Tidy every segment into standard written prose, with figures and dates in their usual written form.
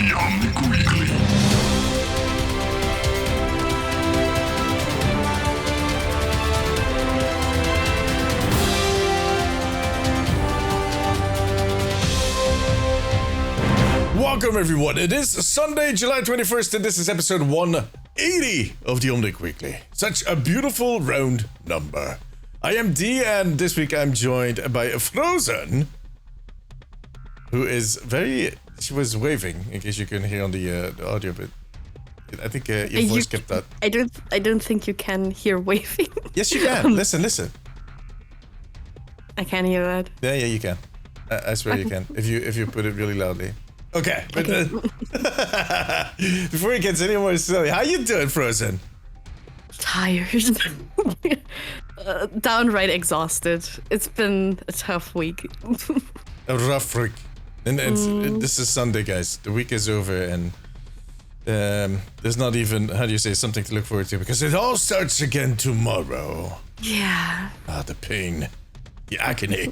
The Omnic Weekly. Welcome everyone, it is Sunday, July 21st, and this is episode 180 of the Omnic Weekly. Such a beautiful round number. I am D, and this week I'm joined by Frozen, who is she was waving, in case you couldn't hear on the audio, but I think your voice kept that. I don't think you can hear waving. Yes, you can. Listen. I can't hear that. Yeah, you can. I swear you can, if you put it really loudly. Okay, but before it gets any more silly, how you doing, Frozen? Tired. Downright exhausted. It's been a tough week. A rough week. And this is Sunday, guys. The week is over, and there's not even, how do you say, something to look forward to, because it all starts again tomorrow. Yeah. The pain. The agony.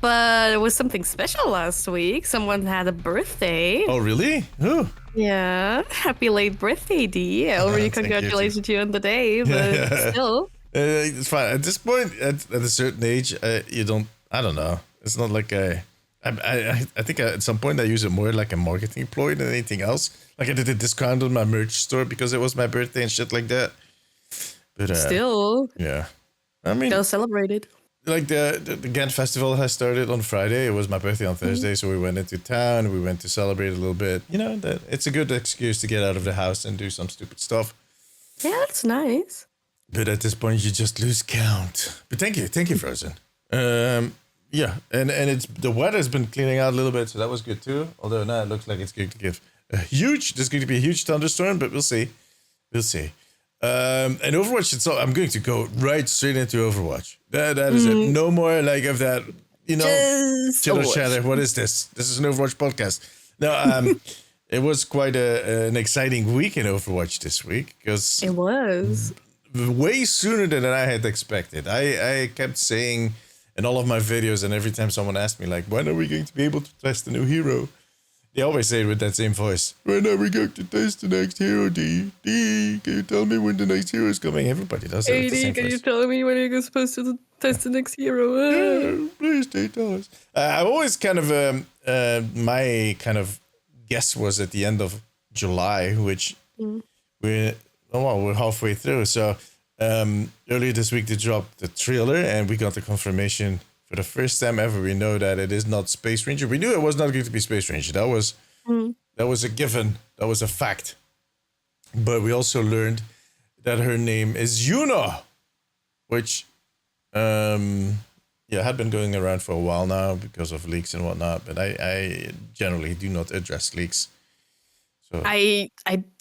But it was something special last week. Someone had a birthday. Oh, really? Who? Yeah. Happy late birthday, D. I already congratulated you on the day, but still. It's fine. At this point, at a certain age, I don't know. It's not like I think at some point I use it more like a marketing ploy than anything else. Like I did a discount on my merch store because it was my birthday and shit like that. But still. Yeah. I mean, they'll celebrate it. Like the Ghent festival has started on Friday. It was my birthday on Thursday, so we went into town. We went to celebrate a little bit. You know, it's a good excuse to get out of the house and do some stupid stuff. Yeah, that's nice. But at this point, you just lose count. But thank you, Frozen. Yeah, and it's the weather's been cleaning out a little bit, so that was good too. Although now it looks like it's going to give there's going to be a huge thunderstorm, but we'll see. And Overwatch itself, I'm going to go right straight into Overwatch. That is it. No more like of that, chitter chatter. What is this? This is an Overwatch podcast. No, it was quite an exciting week in Overwatch this week, because it was way sooner than I had expected. I kept saying in all of my videos, and every time someone asked me, like, when are we going to be able to test the new hero? They always say it with that same voice. When are we going to test the next hero, D? D, can you tell me when the next hero is coming? Everybody does it with the same can voice. you tell me when you're supposed to test the next hero? Yeah, please, tell us. I always kind of, my kind of guess was at the end of July, which we're halfway through. So earlier this week they dropped the trailer, and we got the confirmation. For the first time ever, we know that it is not Space Ranger. We knew it was not going to be Space Ranger. That was a given. That was a fact. But we also learned that her name is Juno, which had been going around for a while now because of leaks and whatnot. But I generally do not address leaks. So I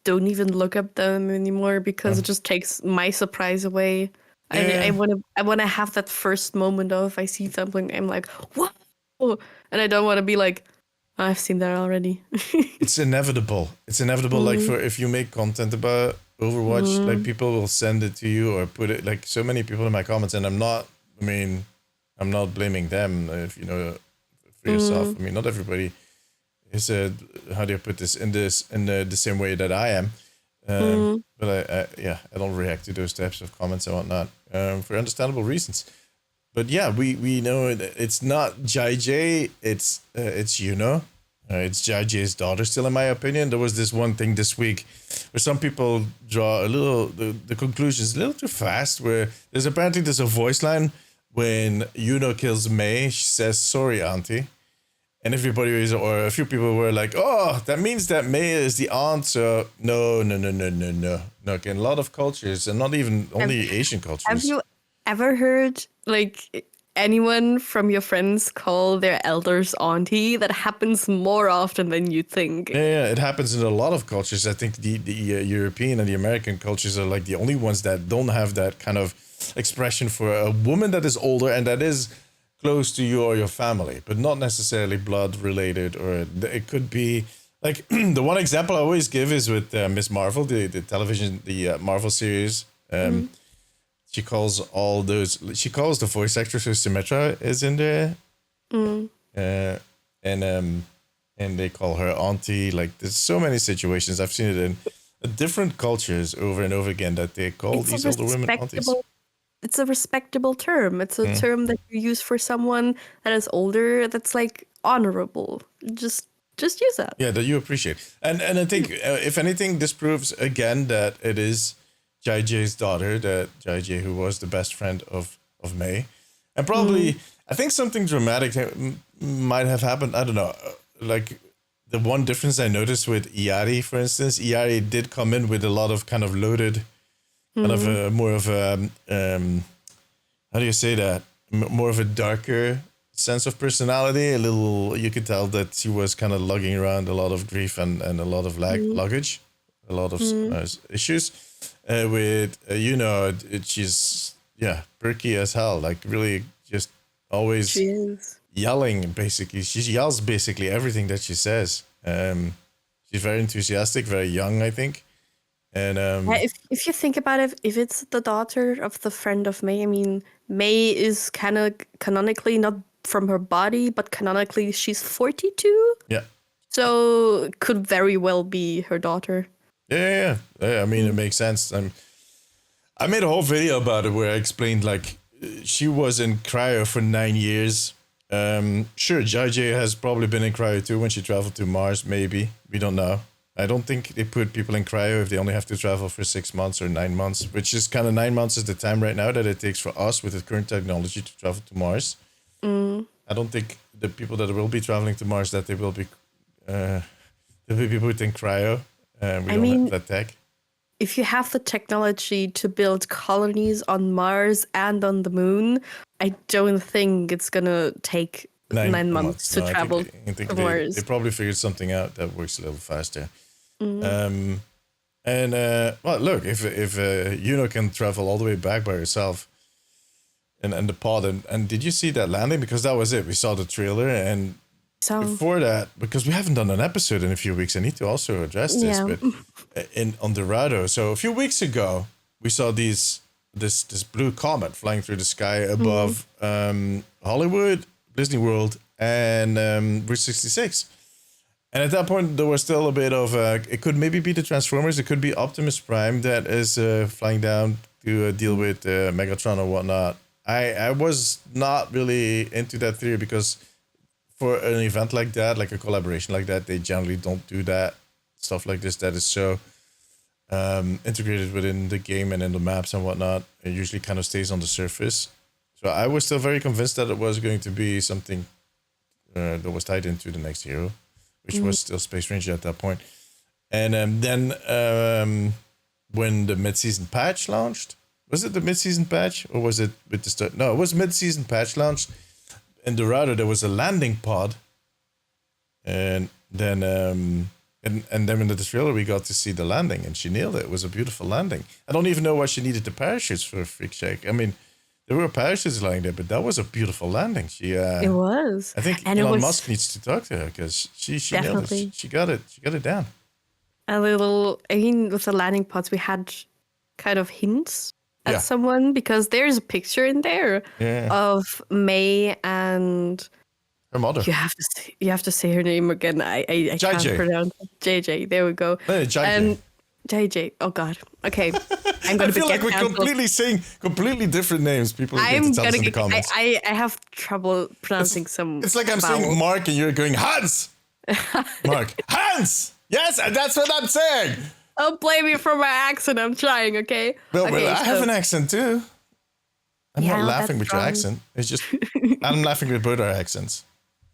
don't even look up them anymore because it just takes my surprise away. Yeah. I wanna have that first moment of I see something, I'm like, whoa, and I don't want to be like, oh, I've seen that already. It's inevitable. Like if you make content about Overwatch, like people will send it to you or put it, like so many people in my comments, and I'm not blaming them if you know for yourself. I mean, not everybody is how do you put this in the same way that I am. But I don't react to those types of comments and whatnot for understandable reasons. But yeah, we know it's not JJ, it's Juno. It's JJ's daughter still, in my opinion. There was this one thing this week where some people draw the conclusions a little too fast, where there's a voice line when Juno kills May. She says, "Sorry, auntie." And everybody or a few people were like, "Oh, that means that May is the aunt." So no. Okay, in a lot of cultures, and not even only Asian cultures. Have you ever heard like anyone from your friends call their elders auntie? That happens more often than you think. Yeah, it happens in a lot of cultures. I think the European and the American cultures are like the only ones that don't have that kind of expression for a woman that is older and that is close to you or your family, but not necessarily blood related, or it could be like the one example I always give is with Miss Marvel, the television, the Marvel series. She calls the voice actress who Symmetra is in there. and they call her auntie. Like there's so many situations. I've seen it in different cultures over and over again that they call It's a these older women aunties. it's a respectable term. It's a term that you use for someone that is older. That's like honorable. Just use that. Yeah, that you appreciate. And I think if anything, this proves again that it is JJ's daughter, that JJ who was the best friend of May, and probably I think something dramatic might have happened. I don't know, like. The one difference I noticed with Iari, for instance, Iari did come in with a lot of kind of loaded, kind of a more of a, how do you say that? More of a darker sense of personality. A little, you could tell that she was kind of lugging around a lot of grief and a lot of luggage, a lot of issues. With, she's, perky as hell, like really just always. She is. Yelling, basically. She yells basically everything that she says. She's very enthusiastic, very young, I think. And if you think about it, if it's the daughter of the friend of May, I mean, May is kind of canonically not from her body, but canonically she's 42. Yeah. So could very well be her daughter. Yeah. I mean, it makes sense. I made a whole video about it where I explained like she was in cryo for 9 years. Sure, JJ has probably been in cryo too when she traveled to Mars, maybe. We don't know. I don't think they put people in cryo if they only have to travel for 6 months or 9 months, which is kind of 9 months is the time right now that it takes for us with the current technology to travel to Mars. I don't think the people that will be traveling to Mars, that they will be put in cryo. We don't have that tech. If you have the technology to build colonies on Mars and on the moon, I don't think it's gonna take 9 months to travel to Mars. They probably figured something out that works a little faster. Well, look, if Juno can travel all the way back by herself, and the pod, and did you see that landing? Because that was it. We saw the trailer, and before that, because we haven't done an episode in a few weeks, I need to also address this. But on Dorado, so a few weeks ago, we saw this blue comet flying through the sky above Hollywood, Disney World, and Route 66. And at that point, there was still a bit of it could maybe be the Transformers, it could be Optimus Prime that is flying down to deal with Megatron or whatnot. I was not really into that theory because for an event like that, like a collaboration like that, they generally don't do that. Stuff like this that is so integrated within the game and in the maps and whatnot. It usually kind of stays on the surface. So I was still very convinced that it was going to be something that was tied into the next hero, which was still Space Ranger at that point. And then when the mid-season patch launched, was it the mid-season patch or was it with the start? No, it was mid-season patch launched. In Dorado, there was a landing pod, and then and then in the trailer we got to see the landing, and she nailed it. It was a beautiful landing. I don't even know why she needed the parachutes for a freak shake. I mean, there were parachutes lying there, but that was a beautiful landing. It was. I think Elon Musk needs to talk to her because she nailed it. She got it down. A little. I mean, with the landing pods, we had kind of hints at someone because there's a picture in there of May and her mother. You have to say her name again. I can't pronounce it. JJ. There we go. Hey, JJ. JJ. Oh God. Okay. I'm gonna. I feel like we're completely saying completely different names. People are going to tell us in the comments. I have trouble pronouncing some. It's like I'm saying Mark and you're going Hans. Mark. Hans. Yes, and that's what I'm saying. Don't blame me for my accent. I'm trying, okay? Well, I have an accent too. I'm not laughing with your accent. It's just I'm laughing with both our accents.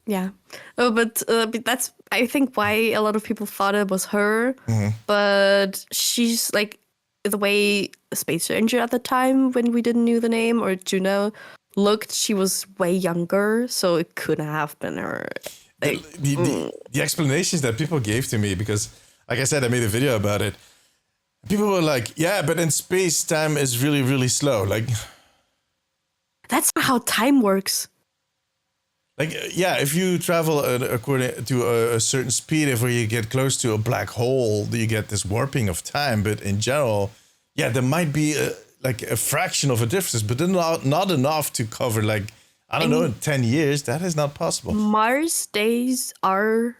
Yeah. Oh, but that's I think why a lot of people thought it was her. But she's like the way Space Ranger at the time when we didn't know the name or Juno looked. She was way younger, so it couldn't have been her. Like, the explanations that people gave to me, because like I said, I made a video about it. People were like, yeah, but in space, time is really, really slow. Like, that's not how time works. Like, yeah, if you travel according to a certain speed, if you get close to a black hole, you get this warping of time. But in general, yeah, there might be a fraction of a difference, but not enough to cover, like, I don't know, in 10 years. That is not possible. Mars days are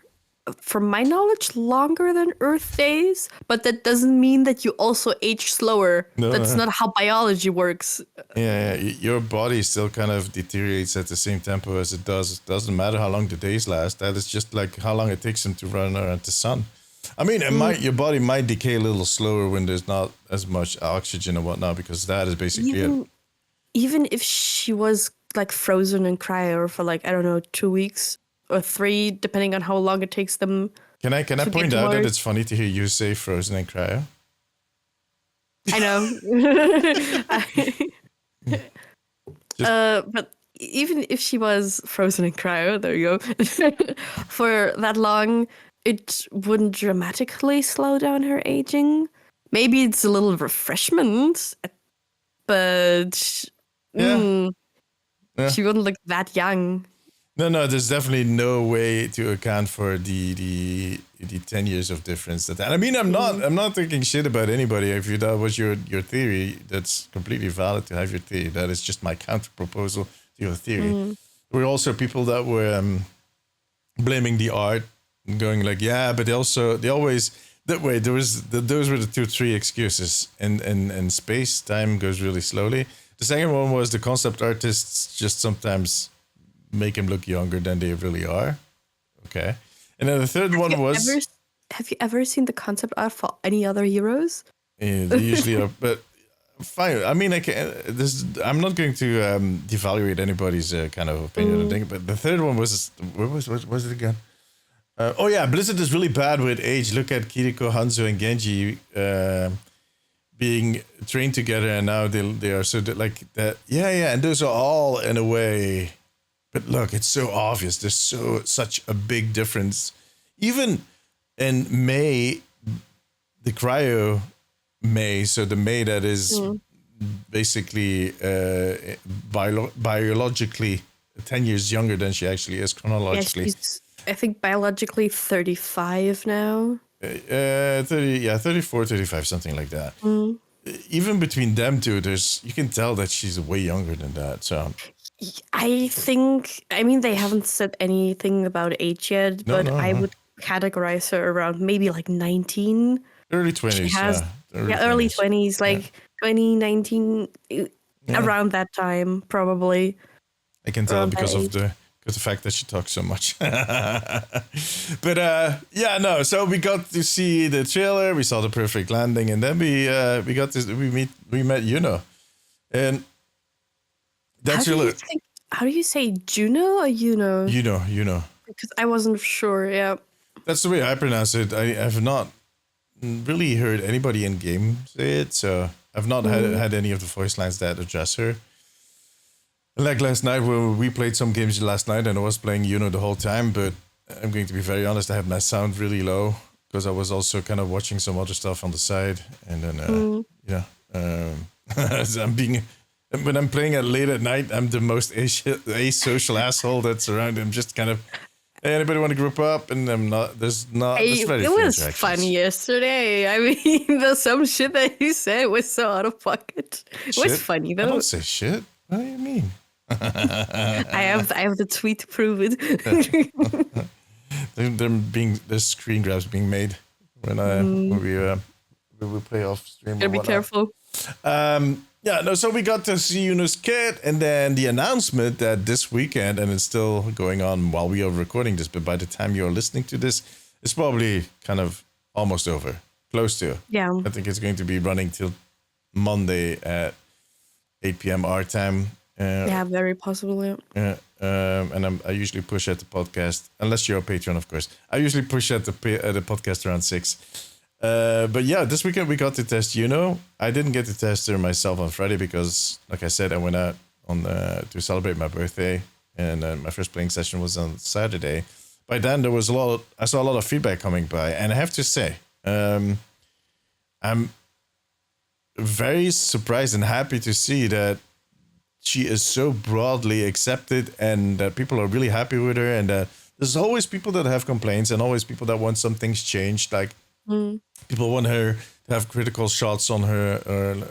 from my knowledge, longer than Earth days, but that doesn't mean that you also age slower. No, That's no. not how biology works. Yeah, your body still kind of deteriorates at the same tempo as it does. It doesn't matter how long the days last. That is just like how long it takes them to run around the sun. I mean, your body might decay a little slower when there's not as much oxygen and whatnot, because that is basically it. Even if she was like frozen in cryo for like, I don't know, 2 weeks or 3, depending on how long it takes them. Can I point out that it's funny to hear you say frozen in cryo? I know. But even if she was frozen in cryo, there you go, for that long, it wouldn't dramatically slow down her aging. Maybe it's a little refreshment, but Yeah. she wouldn't look that young. No, there's definitely no way to account for the 10 years of difference. I mean, I'm not thinking shit about anybody. If that was your theory, that's completely valid to have your theory. That is just my counter proposal to your theory. There were also people that were blaming the art, going like, yeah, but those were the 2-3 excuses. And space time goes really slowly. The second one was the concept artists just sometimes make them look younger than they really are. Okay. And then the third one was... Have you ever seen the concept art for any other heroes? Yeah, they usually are, but fine. I mean, I'm not going to devaluate anybody's kind of opinion or thing, but the third one was... What was it again? Oh yeah, Blizzard is really bad with age. Look at Kiriko, Hanzo, and Genji being trained together, and now they are so like that. Yeah, and those are all in a way... But look, it's so obvious. There's such a big difference. Even in May, the cryo May, so the May that is basically biologically 10 years younger than she actually is chronologically. Yeah, she's, I think, biologically 35 now. 34, 35, something like that. Even between them two, you can tell that she's way younger than that. So... I mean, they haven't said anything about age yet, but I would categorize her around maybe like 19. Early 20s. Early 20s, like 2019, around that time, probably. I can tell because of the fact that she talks so much. But so we got to see the trailer, we saw the perfect landing, and then we met Juno. And that's how do you say Juno or Juno? Juno. Because I wasn't sure, yeah. That's the way I pronounce it. I have not really heard anybody in game say it, so I've not had any of the voice lines that address her. Like last night, we played some games last night, and I was playing Juno the whole time, but I'm going to be very honest, I have my sound really low, because I was also kind of watching some other stuff on the side, and then, when I'm playing it late at night, I'm the most asocial asshole that's around. I'm just kind of, hey, anybody want to group up? And I'm not, there's not, it was fun yesterday. I mean, there's some shit that you said was so out of pocket. It was funny, though. I don't say shit. What do you mean? I have the tweet to prove it. There's screen grabs being made when we play off stream. Gotta be careful. So we got to see Juno's kit, and then the announcement that this weekend, and it's still going on while we are recording this, but by the time you're listening to this, it's probably kind of almost over, close to. Yeah. I think it's going to be running till Monday at 8 p.m. our time. Very possible, yeah. And I usually push at the podcast, unless you're a patron, of course. I usually push at the podcast around 6. But yeah, this weekend we got to test Juno. I didn't get to test her myself on Friday because, like I said, I went out to celebrate my birthday, and my first playing session was on Saturday. By then, I saw a lot of feedback coming by, and I have to say, I'm very surprised and happy to see that she is so broadly accepted, and that people are really happy with her, and there's always people that have complaints, and always people that want some things changed, like. People want her to have critical shots on her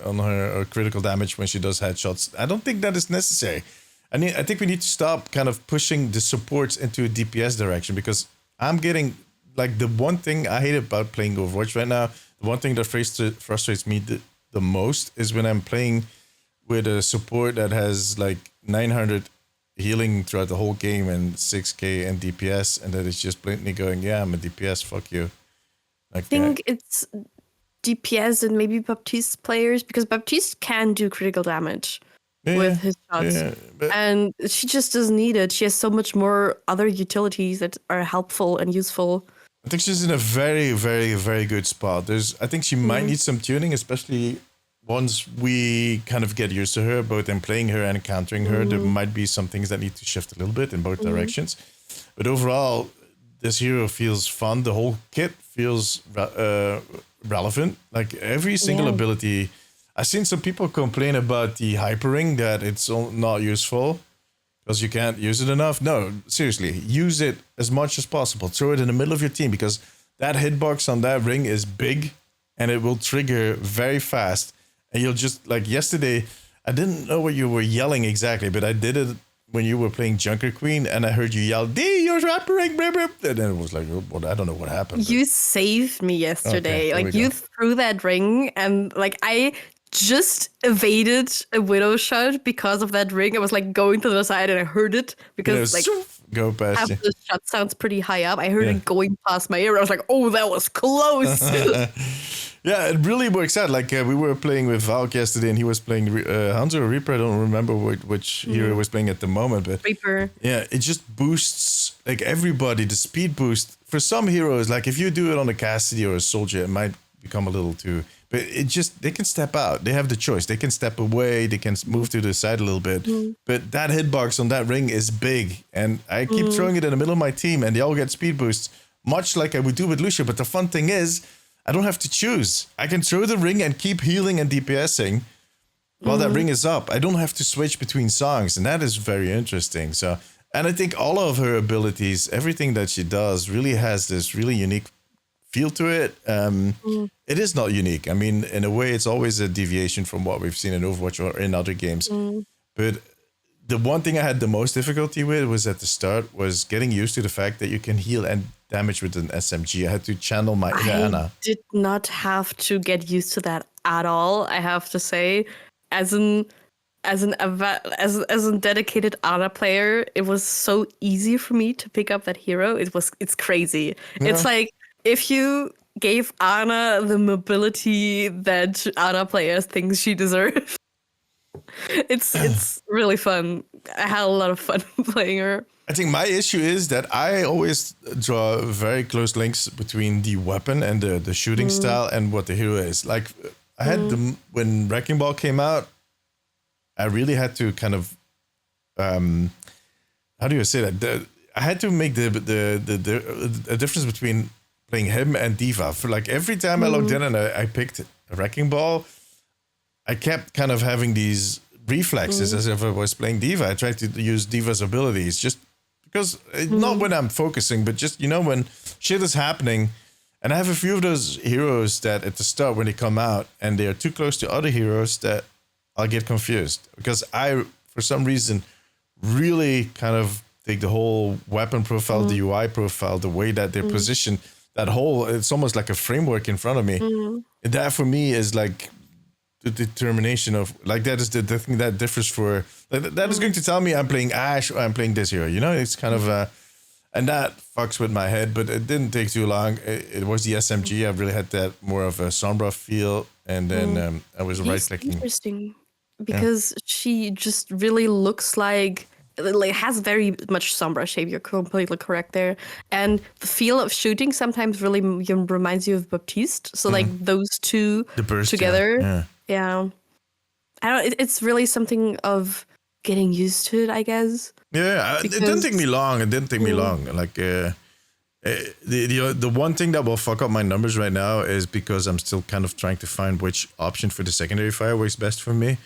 or critical damage when she does headshots. I don't think that is necessary. I think we need to stop kind of pushing the supports into a DPS direction, because I'm getting like the one thing I hate about playing Overwatch right now, the one thing that frustrates me the most is when I'm playing with a support that has like 900 healing throughout the whole game and 6k and DPS, and that is just blatantly going, yeah, I'm a DPS, fuck you. Like, I think it's DPS and maybe Baptiste players, because Baptiste can do critical damage with his shots. Yeah, and she just doesn't need it. She has so much more other utilities that are helpful and useful. I think she's in a very, very, very good spot. I think she might need some tuning, especially once we kind of get used to her, both in playing her and countering her. There might be some things that need to shift a little bit in both directions. But overall, this hero feels fun. The whole kit feels relevant. Like every single ability. I've seen some people complain about the hypering, that it's not useful because you can't use it enough. No, seriously, use it as much as possible. Throw it in the middle of your team, because that hitbox on that ring is big and it will trigger very fast. And you'll just, like yesterday, I didn't know what you were yelling exactly, but I did it when you were playing Junker Queen, and I heard you yell, D, you're hypering, and then it was like, oh, I don't know what happened. You saved me yesterday. Okay, like you threw that ring, and like I just evaded a widow shot because of that ring. I was like going to the side and I heard it because like go past you. The shot sounds pretty high up. I heard it going past my ear. I was like, oh, that was close. Yeah, it really works out. Like we were playing with Valk yesterday, and he was playing Hanzo or Reaper. I don't remember which hero he was playing at the moment, but Reaper. Yeah, it just boosts like everybody. The speed boost for some heroes, like if you do it on a Cassidy or a Soldier, it might become a little too. But they can step out. They have the choice. They can step away. They can move to the side a little bit. But that hitbox on that ring is big, and I keep throwing it in the middle of my team, and they all get speed boosts, much like I would do with Lucio. But the fun thing is, I don't have to choose. I can throw the ring and keep healing and DPSing while that ring is up. I don't have to switch between songs, and that is very interesting. So, and I think all of her abilities, everything that she does, really has this really unique feel to it. It is not unique. I mean, in a way, it's always a deviation from what we've seen in Overwatch or in other games. But the one thing I had the most difficulty with was at the start was getting used to the fact that you can heal and damage with an SMG. I had to channel my inner Ana. I did not have to get used to that at all. I have to say, as a dedicated Ana player, it was so easy for me to pick up that hero. It's crazy. Yeah. It's like if you gave Ana the mobility that Ana players think she deserves. It's really fun. I had a lot of fun playing her. I think my issue is that I always draw very close links between the weapon and the shooting style and what the hero is. Like I had when Wrecking Ball came out, I really had to kind of how do you say that? I had to make the difference between playing him and D.Va. For like every time I logged in and I picked a Wrecking Ball, I kept kind of having these reflexes as if I was playing D.Va. I tried to use D.Va's abilities just because, not when I'm focusing, but just, when shit is happening. And I have a few of those heroes that at the start when they come out and they're too close to other heroes that I'll get confused. Because I, for some reason, really kind of take the whole weapon profile, the UI profile, the way that they're positioned, that whole, it's almost like a framework in front of me. And that for me is like the determination of, like, that is the thing that differs for, like, that is going to tell me I'm playing Ashe or I'm playing this hero, It's kind of, and that fucks with my head, but it didn't take too long. It was the SMG. I really had that more of a Sombra feel. And then I was right-clicking. Interesting. Because she just really looks like has very much Sombra shape. You're completely correct there. And the feel of shooting sometimes really reminds you of Baptiste. So like those two together. Yeah. I don't. It's really something of getting used to it, I guess. Yeah, it didn't take me long. Like the one thing that will fuck up my numbers right now is because I'm still kind of trying to find which option for the secondary fire works best for me.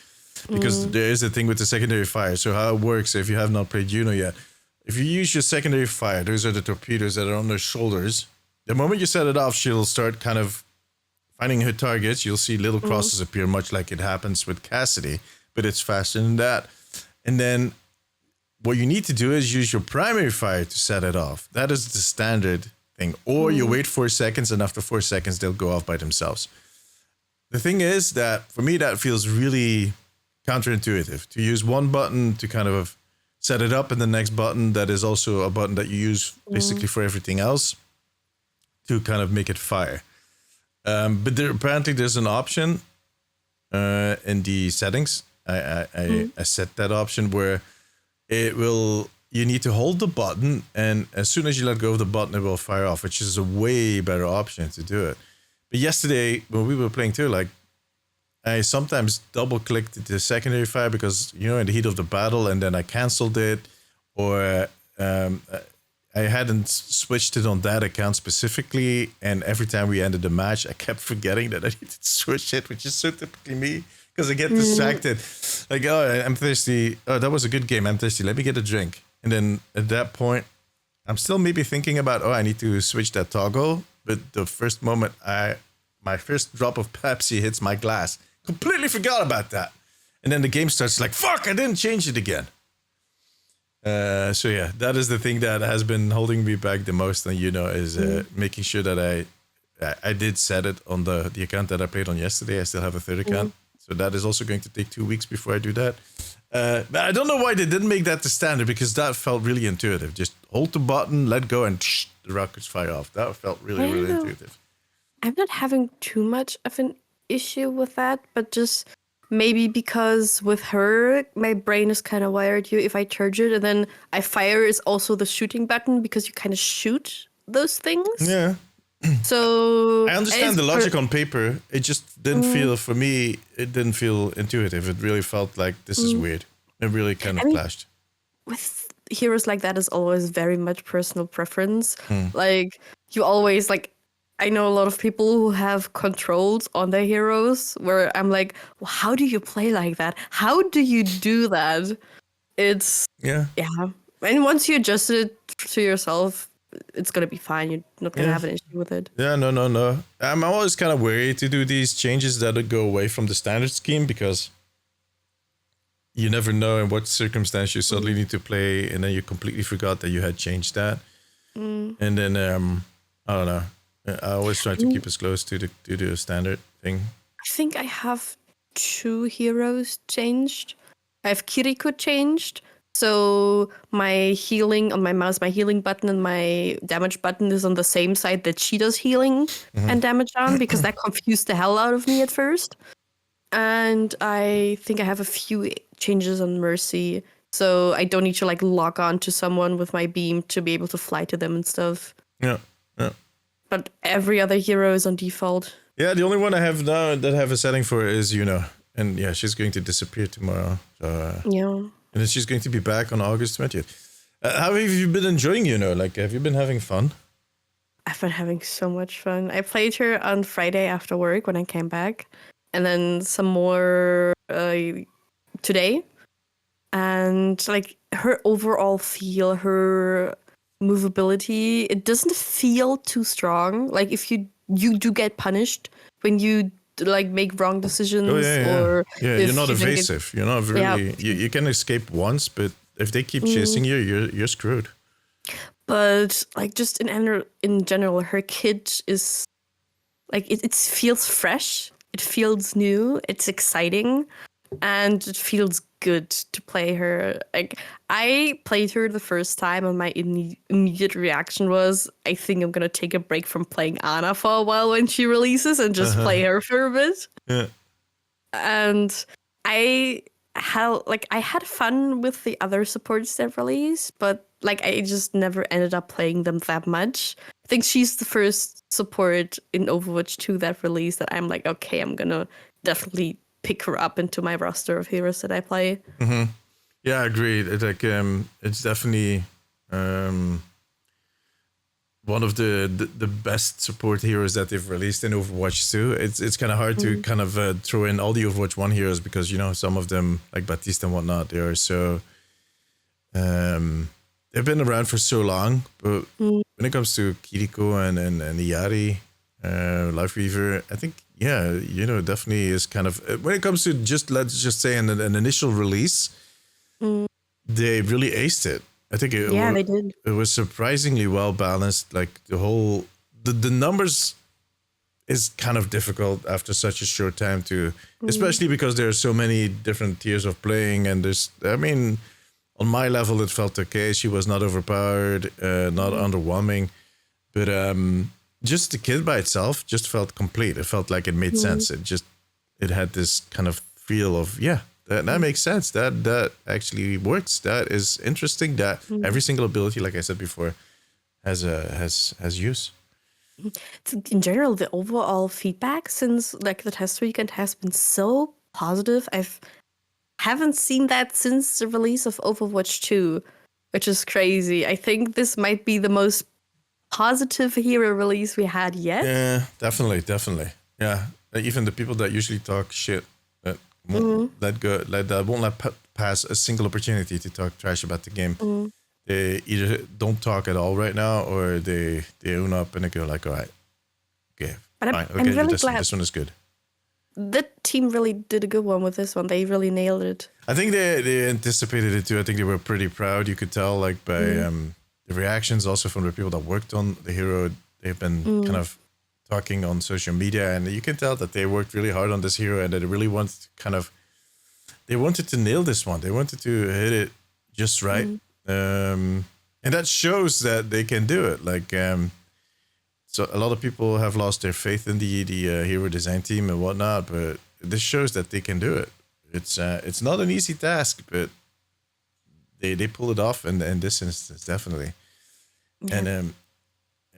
Because there is a thing with the secondary fire. So how it works, if you have not played Juno yet, if you use your secondary fire, those are the torpedoes that are on their shoulders. The moment you set it off, she'll start kind of finding her targets. You'll see little crosses appear, much like it happens with Cassidy, but it's faster than that. And then what you need to do is use your primary fire to set it off. That is the standard thing. Or you wait 4 seconds, and after 4 seconds, they'll go off by themselves. The thing is that, for me, that feels really counterintuitive. To use one button to kind of set it up, and the next button that is also a button that you use basically for everything else to kind of make it fire. But apparently there's an option in the settings. I set that option where you need to hold the button, and as soon as you let go of the button, it will fire off, which is a way better option to do it. But yesterday, when we were playing too, like, I sometimes double clicked the secondary fire because, in the heat of the battle, and then I canceled it, or I hadn't switched it on that account specifically, and every time we ended the match, I kept forgetting that I needed to switch it, which is so typically me, because I get distracted. Like, oh, I'm thirsty. Oh, that was a good game. I'm thirsty. Let me get a drink. And then at that point, I'm still maybe thinking about, I need to switch that toggle. But the first moment my first drop of Pepsi hits my glass, completely forgot about that. And then the game starts like, fuck, I didn't change it again. So yeah, that is the thing that has been holding me back the most, and is making sure that I did set it on the account that I played on yesterday. I still have a third account, so that is also going to take 2 weeks before I do that. But I don't know why they didn't make that the standard, because that felt really intuitive. Just hold the button, let go, and the rockets fire off. That felt really, really intuitive. I'm not having too much of an issue with that, but just maybe because with her, my brain is kind of wired. If I charge it and then I fire is also the shooting button, because you kind of shoot those things. Yeah. So I understand the logic on paper. It just didn't feel, for me, it didn't feel intuitive. It really felt like this is weird. It really kind of clashed. With heroes like that is always very much personal preference. Like, you always, like, I know a lot of people who have controls on their heroes where I'm like, well, how do you play like that? How do you do that? It's, yeah. And once you adjust it to yourself, it's going to be fine. You're not going to have an issue with it. Yeah, no. I'm always kind of wary to do these changes that go away from the standard scheme, because you never know in what circumstance you suddenly need to play, and then you completely forgot that you had changed that. And then, I don't know. I always try to keep as close to the standard thing. I think I have 2 heroes changed. I have Kiriko changed. So my healing on my mouse, my healing button and my damage button is on the same side that she does healing and damage on, because that confused the hell out of me at first. And I think I have a few changes on Mercy. So I don't need to like lock on to someone with my beam to be able to fly to them and stuff. Yeah. But every other hero is on default. Yeah, the only one I have now that I have a setting for is Juno. And yeah, she's going to disappear tomorrow. So, And then she's going to be back on August 20th. How have you been enjoying Juno? Like, have you been having fun? I've been having so much fun. I played her on Friday after work when I came back. And then some more today. And like her overall feel, her movability, it doesn't feel too strong. Like if you do get punished when you like make wrong decisions, or you're not evasive. You're not really. You can escape once, but if they keep chasing you, you're screwed. But like just in general, her kit is like it feels fresh. It feels new. It's exciting, and it feels good to play her. Like I played her the first time, and my immediate reaction was, I think I'm gonna take a break from playing Ana for a while when she releases and just play her for a bit. Yeah. And I had fun with the other supports that released, but like I just never ended up playing them that much. I think she's the first support in Overwatch 2 that released that I'm like, okay, I'm gonna definitely pick her up into my roster of heroes that I play. Mm-hmm. Yeah, agreed. It's definitely one of the best support heroes that they've released in Overwatch 2. It's kind of hard to kind of throw in all the Overwatch 1 heroes, because some of them, like Baptiste and whatnot, they are so they've been around for so long. But when it comes to Kiriko and Iyari, Lifeweaver, I think definitely is kind of, when it comes to let's just say an initial release, they really aced it. I think They did. it was surprisingly well balanced. Like the numbers is kind of difficult after such a short time to, especially because there are so many different tiers of playing. And I mean, on my level, it felt okay. She was not overpowered, not underwhelming, but just the kit by itself just felt complete. It felt like it made sense. It had this kind of feel of, that makes sense. That actually works. That is interesting. That every single ability, like I said before, has use. In general, the overall feedback since like the test weekend has been so positive. Haven't seen that since the release of Overwatch 2, which is crazy. I think this might be the most positive hero release we had yet. Yeah, definitely. Yeah, even the people that usually talk shit that won't let pass a single opportunity to talk trash about the game. They either don't talk at all right now, or they own up and they go like, all right, okay, but fine, I'm okay, really this glad one is good. The team really did a good one with this one. They really nailed it. I think they anticipated it too. I think they were pretty proud. You could tell like by the reactions also from the people that worked on the hero. They've been kind of talking on social media, and you can tell that they worked really hard on this hero, and that they really wanted they wanted to nail this one. They wanted to hit it just right. And that shows that they can do it. Like, so a lot of people have lost their faith in the hero design team and whatnot, but this shows that they can do it. It's not an easy task, but they pull it off in this instance, definitely. Yeah.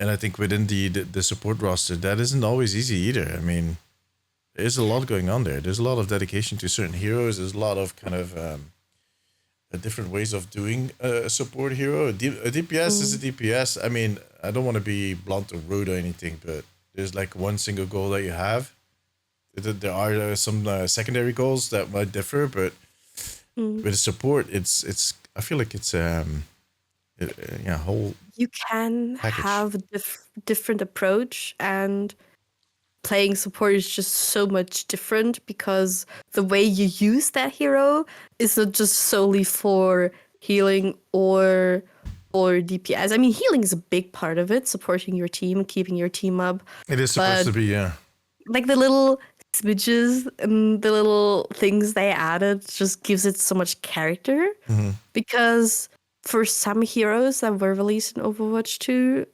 And I think within the support roster, that isn't always easy either. I mean, there's a lot going on there. There's a lot of dedication to certain heroes. There's a lot of kind of different ways of doing a support hero. A DPS is a DPS. I mean, I don't want to be blunt or rude or anything, but there's like one single goal that you have. There are some secondary goals that might differ, but with support, it's. I feel like it's whole. You can package. have a different approach, and playing support is just so much different because the way you use that hero is not just solely for healing or DPS. I mean, healing is a big part of it, supporting your team, keeping your team up. It is supposed to be, yeah. Like the little smidges and the little things they added just gives it so much character. Because for some heroes that were released in Overwatch 2,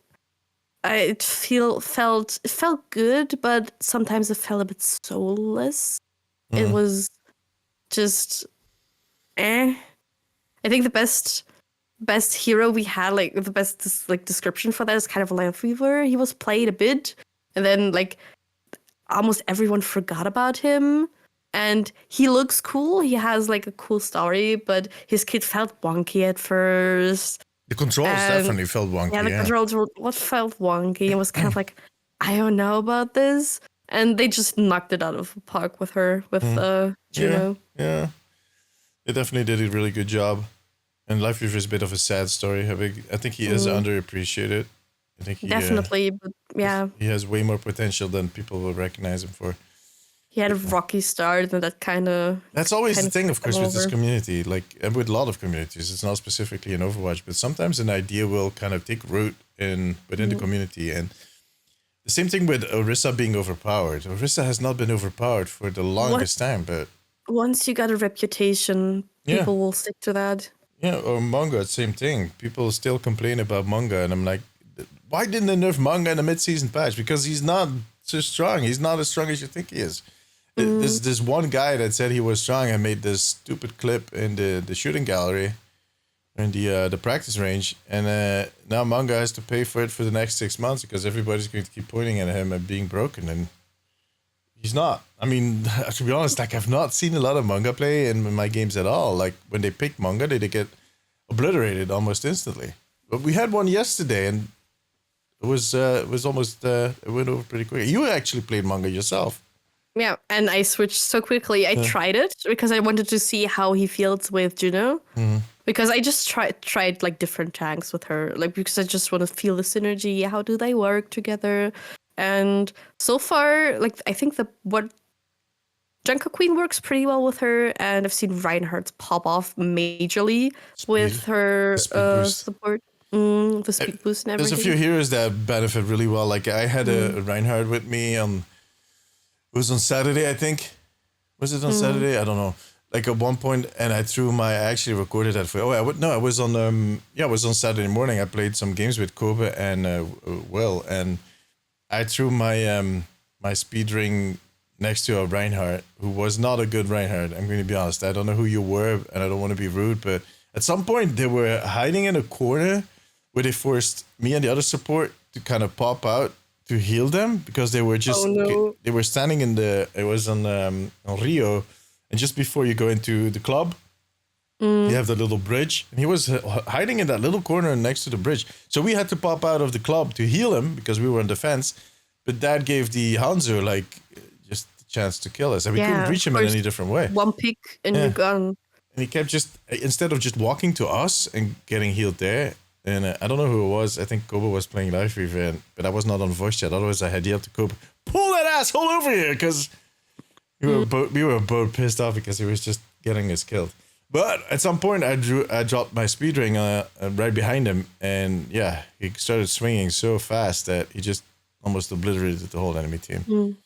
it felt good, but sometimes it felt a bit soulless. It was just I think the best hero we had, like the best description for that is kind of Lambweaver. He was played a bit, and then like almost everyone forgot about him. And he looks cool. He has like a cool story, but his kit felt wonky at first. The controls definitely felt wonky. Yeah, the controls felt wonky. It was kind of like, I don't know about this. And they just knocked it out of the park with Juno. Yeah. They definitely did a really good job. And Lifeweaver is a bit of a sad story. I think he is underappreciated. I think Definitely, but yeah. He has way more potential than people will recognize him for. He had a rocky start, and that kind of... That's always the thing, of course, with this community. Like, and with a lot of communities. It's not specifically in Overwatch, but sometimes an idea will kind of take root within the community. And the same thing with Orisa being overpowered. Orisa has not been overpowered for the longest time, but... Once you got a reputation, people will stick to that. Yeah, or Manga, same thing. People still complain about Manga, and I'm like, why didn't they nerf Manga in the mid-season patch? Because he's not so strong. He's not as strong as you think he is. There's this one guy that said he was strong and made this stupid clip in the shooting gallery in the practice range, and now Manga has to pay for it for the next 6 months because everybody's going to keep pointing at him and being broken, and he's not. I mean, to be honest, like I've not seen a lot of Manga play in my games at all. Like when they pick Manga, they get obliterated almost instantly. But we had one yesterday, and it was almost it went over pretty quick. You actually played Manga yourself. Yeah, and I switched so quickly. I tried it because I wanted to see how he feels with Juno. Because I just tried like different tanks with her, like because I just want to feel the synergy. How do they work together? And so far, like I think Junker Queen works pretty well with her, and I've seen Reinhardt pop off majorly with her support, the speed boost and everything. There's a few heroes that benefit really well. Like I had a Reinhardt with me on. It was on Saturday, I think. Was it on Saturday? I don't know. Like at one point, and I actually recorded that for. I was on. It was on Saturday morning. I played some games with Kobe and Will, and I threw my my speed ring next to a Reinhardt, who was not a good Reinhardt. I'm going to be honest. I don't know who you were, and I don't want to be rude, but at some point they were hiding in a corner where they forced me and the other support to kind of pop out to heal them because they were just they were standing in it was on Rio, and just before you go into the club, you have the little bridge, and he was hiding in that little corner next to the bridge. So we had to pop out of the club to heal him because we were on defense, but that gave the Hanzo like just the chance to kill us, and we couldn't reach him in any different way. One pick and you're gone. And he kept instead of just walking to us and getting healed there. And I don't know who it was. I think Kobe was playing live event, but I was not on voice chat. Otherwise, I had yelled to Kobe, "Pull that asshole over here!" Because we were both pissed off because he was just getting us killed. But at some point, I dropped my speed ring right behind him, and he started swinging so fast that he just almost obliterated the whole enemy team.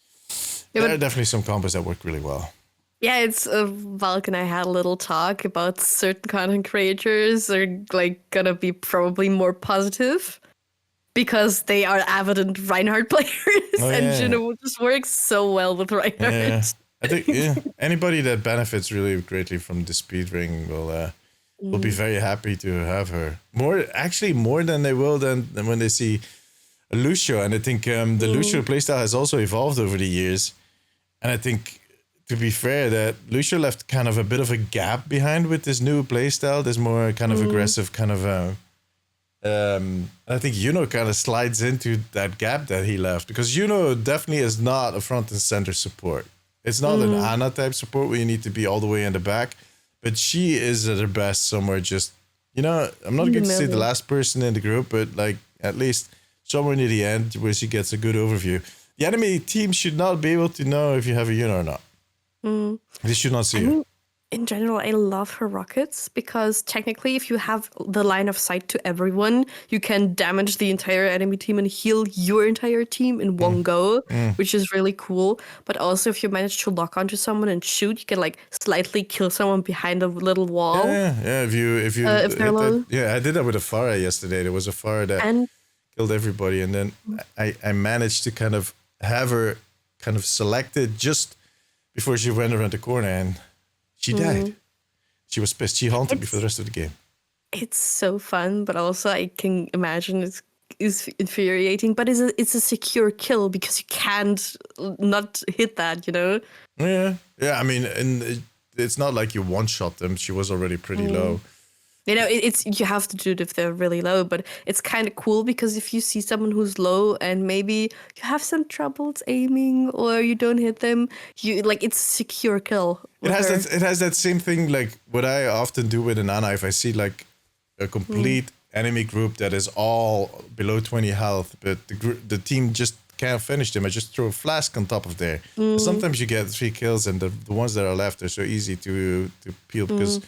There are definitely some combos that work really well. Yeah, it's Valk and I had a little talk about certain content creators are like gonna be probably more positive because they are avid Reinhardt players, and Juno just works so well with Reinhardt. Yeah. I think anybody that benefits really greatly from the speed ring will be very happy to have her. More than they will than when they see Lucio. And I think the Lucio playstyle has also evolved over the years, and I think, to be fair, that Lucio left kind of a bit of a gap behind with this new playstyle. This more kind of aggressive kind of. I think Juno kind of slides into that gap that he left, because Juno definitely is not a front and center support. It's not an Ana type support where you need to be all the way in the back, but she is at her best somewhere. Just I'm not going to say the last person in the group, but like at least somewhere near the end where she gets a good overview. The enemy team should not be able to know if you have a Juno or not. They should not see her. In general, I love her rockets because technically, if you have the line of sight to everyone, you can damage the entire enemy team and heal your entire team in one go, which is really cool. But also, if you manage to lock onto someone and shoot, you can like slightly kill someone behind a little wall. Yeah. If they're low. I did that with a Pharah yesterday. There was a Pharah that killed everybody, and then I managed to kind of have her kind of selected just before she went around the corner, and she died. She was pissed. She haunted me for the rest of the game. It's so fun, but also I can imagine it's infuriating. But it's a secure kill because you can't not hit that, Yeah. I mean, and it's not like you one-shot them. She was already pretty low. It's you have to do it if they're really low, but it's kind of cool because if you see someone who's low and maybe you have some troubles aiming or you don't hit them, it's a secure kill. It has that same thing like what I often do with an Ana. If I see like a complete enemy group that is all below 20 health, but the team just can't finish them, I just throw a flask on top of there. Sometimes you get 3 kills, and the ones that are left are so easy to peel because.